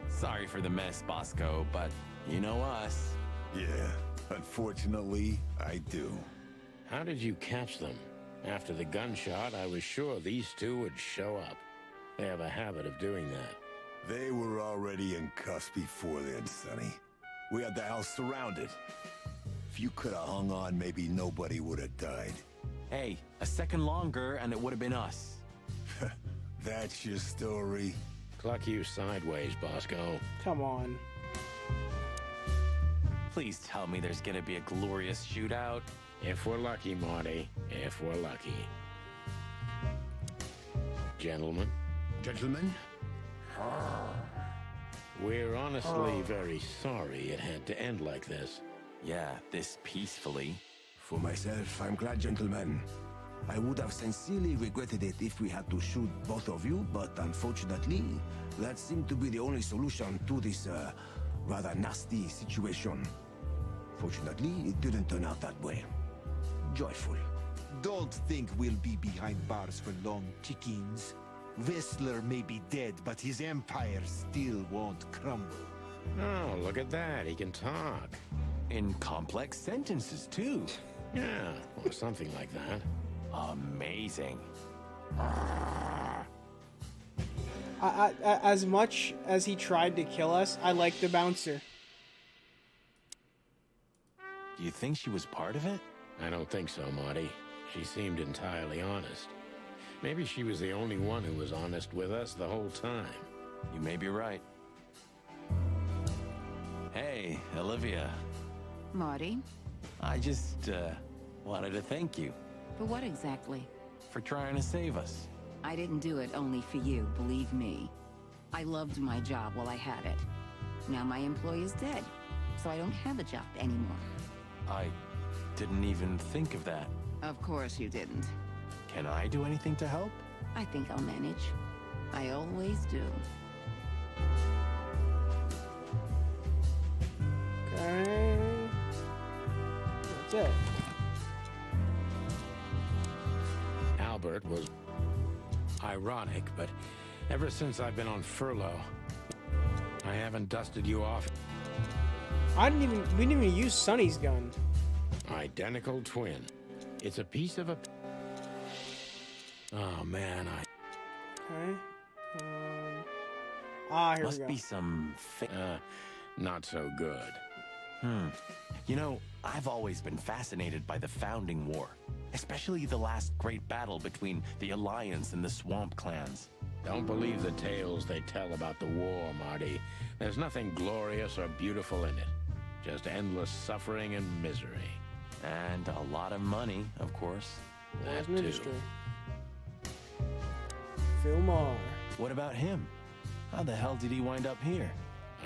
Sorry for the mess, Bosco, but you know us. Yeah, unfortunately, I do. How did you catch them? After the gunshot, I was sure these two would show up. They have a habit of doing that. They were already in cuffs before then, Sonny. We had the house surrounded. If you could have hung on, maybe nobody would have died. Hey, a second longer and it would have been us. That's your story? Cluck you sideways, Bosco. Come on. Please tell me there's gonna be a glorious shootout. If we're lucky, Marty. If we're lucky. Gentlemen? Gentlemen? We're honestly very sorry it had to end like this. Yeah, this peacefully. For myself, I'm glad, gentlemen. I would have sincerely regretted it if we had to shoot both of you, but unfortunately, that seemed to be the only solution to this, rather nasty situation. Fortunately, it didn't turn out that way. Joyful. Don't think we'll be behind bars for long, chickens. Whistler may be dead, but his empire still won't crumble. Oh, look at that. He can talk. In complex sentences, too. Yeah, or something like that. Amazing. As much as he tried to kill us, I like the bouncer. Do you think she was part of it? I don't think so, Marty. She seemed entirely honest. Maybe she was the only one who was honest with us the whole time. You may be right. Hey, Olivia. Marty? I just, wanted to thank you. For what exactly? For trying to save us. I didn't do it only for you, believe me. I loved my job while I had it. Now my employee is dead, so I don't have a job anymore. I didn't even think of that. Of course you didn't. Can I do anything to help? I think I'll manage. I always do. Okay. That's it. Albert was ironic, but ever since I've been on furlough, I haven't dusted you off. We didn't even use Sonny's gun. Identical twin. It's a piece of a... Oh, man, Okay. Here Must we go. be some not so good. You know, I've always been fascinated by the Founding War, especially the last great battle between the Alliance and the Swamp Clans. Don't believe the tales they tell about the war, Marty. There's nothing glorious or beautiful in it. Just endless suffering and misery. And a lot of money, of course. That An too. industry. Phil Marr. What about him? How the hell did he wind up here?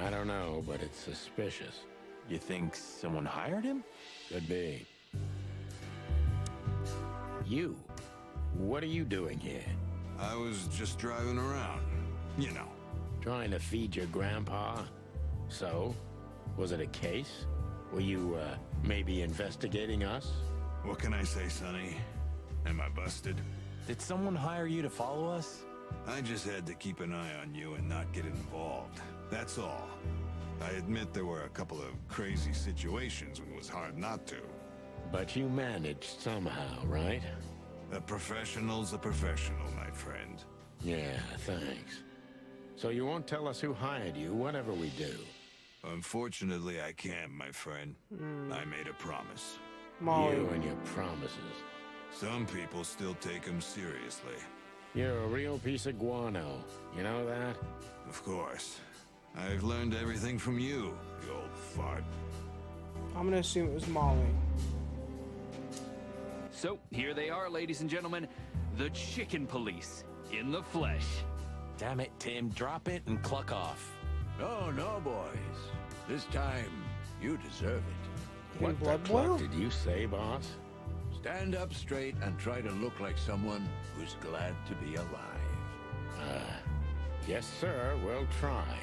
I don't know, but it's suspicious. You think someone hired him? Could be. You. What are you doing here? I was just driving around. You know. Trying to feed your grandpa? So? Was it a case? Were you, maybe investigating us? What can I say, Sonny? Am I busted? Did someone hire you to follow us? I just had to keep an eye on you and not get involved. That's all. I admit there were a couple of crazy situations when it was hard not to. But you managed somehow, right? A professional's a professional, my friend. Yeah, thanks. So you won't tell us who hired you, whatever we do? Unfortunately, I can't, my friend. I made a promise. Molly. You and your promises. Some people still take them seriously. You're a real piece of guano. You know that? Of course. I've learned everything from you, you old fart. I'm gonna assume it was Molly. So, here they are, ladies and gentlemen. The Chicken Police. In the flesh. Damn it, Tim. Drop it and cluck off. No, no, boys. This time, you deserve it. What the cluck did you say, boss? Stand up straight and try to look like someone who's glad to be alive. Yes, sir. We'll try.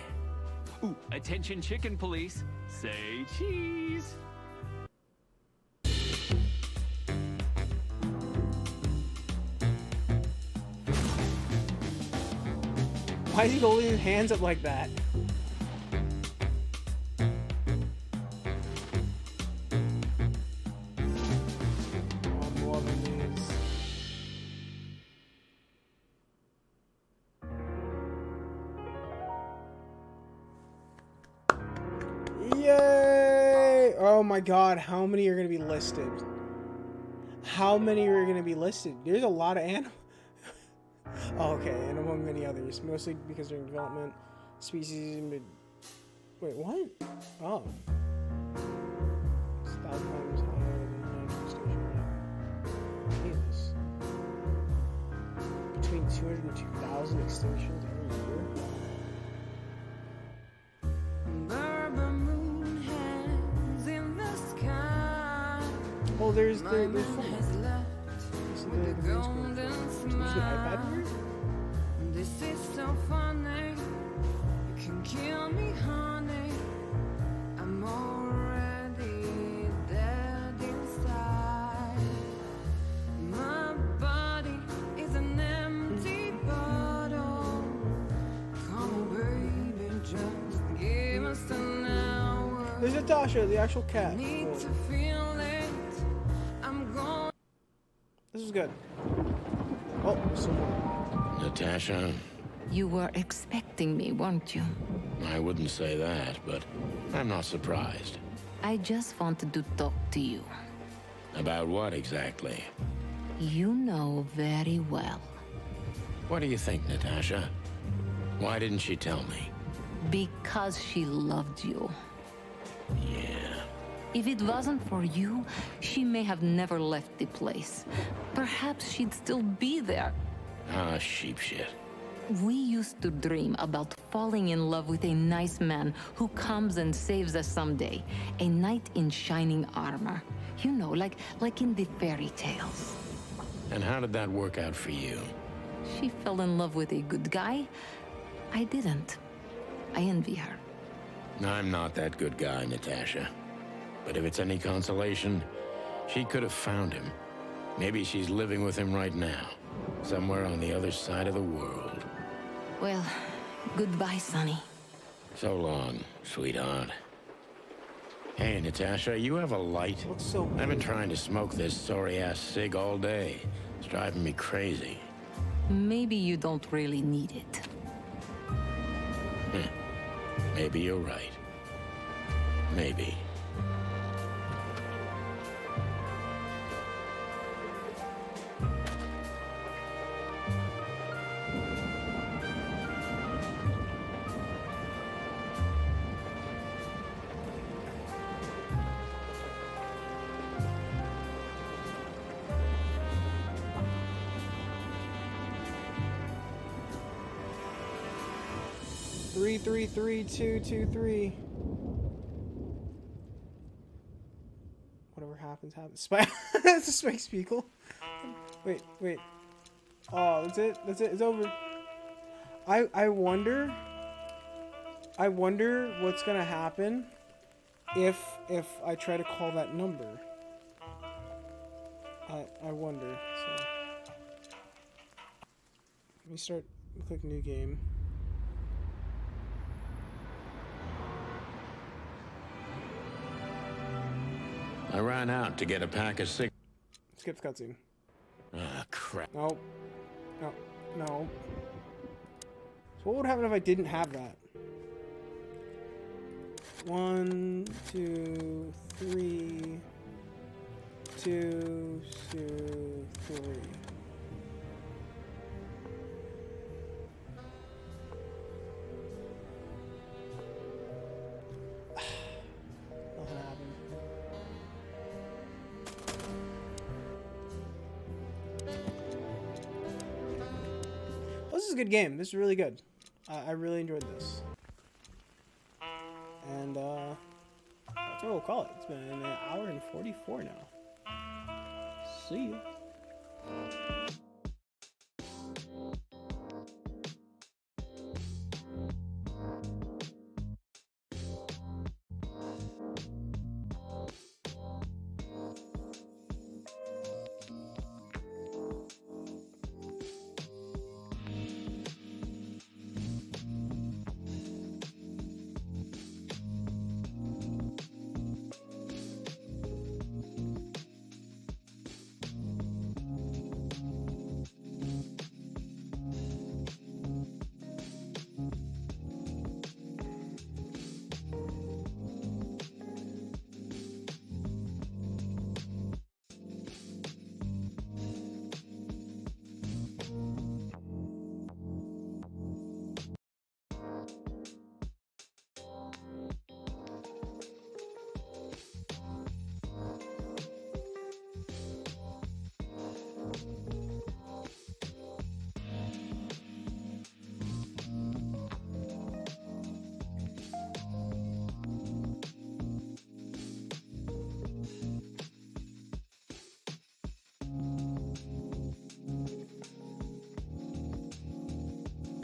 Ooh, attention Chicken Police. Say cheese. Why is he holding his hands up like that? I'm loving these. Yay! Oh my god, how many are going to be listed? How many are going to be listed? There's a lot of animals. Oh, okay, and among many others, mostly because they're in development. Species in mid. Wait, what? Oh. It's 1,000 times higher than the United Station. Jesus. Between 200 and 2,000 extinctions every year. Oh, there's four. The golden smile. This is so funny. You can kill me, honey. I'm already dead inside. My body is an empty bottle. Come on, baby, just give us an hour. There's Natasha, the actual cat. Need to feel it. I'm going. This is good. Oh, someone. Natasha? You were expecting me, weren't you? I wouldn't say that, but I'm not surprised. I just wanted to talk to you. About what exactly? You know very well. What do you think, Natasha? Why didn't she tell me? Because she loved you. Yeah. If it wasn't for you, she may have never left the place. Perhaps she'd still be there. Ah, sheep shit. We used to dream about falling in love with a nice man who comes and saves us someday. A knight in shining armor. You know, like in the fairy tales. And how did that work out for you? She fell in love with a good guy. I didn't. I envy her. I'm not that good guy, Natasha. But if it's any consolation, she could have found him. Maybe she's living with him right now, somewhere on the other side of the world. Well, goodbye, Sonny. So long, sweetheart. Hey, Natasha, you have a light? What's so I've been trying to smoke this sorry-ass cig all day. It's driving me crazy. Maybe you don't really need it. Maybe you're right. Maybe. Three, 2, 2, 3. Nothing's happened. Spike Spiegel. Wait. Oh, that's it. It's over. I wonder what's gonna happen if I try to call that number. I wonder. So. Let me start. Click new game. I ran out to get a pack of cigarettes. Skip the cutscene. Ah, crap. No. So what would happen if I didn't have that? 1, 2, 3. 2, 2, 3. Nothing happened. This is a good game. This is really good. I really enjoyed this. And that's what we'll call it. It's been an hour and 44 now. See you.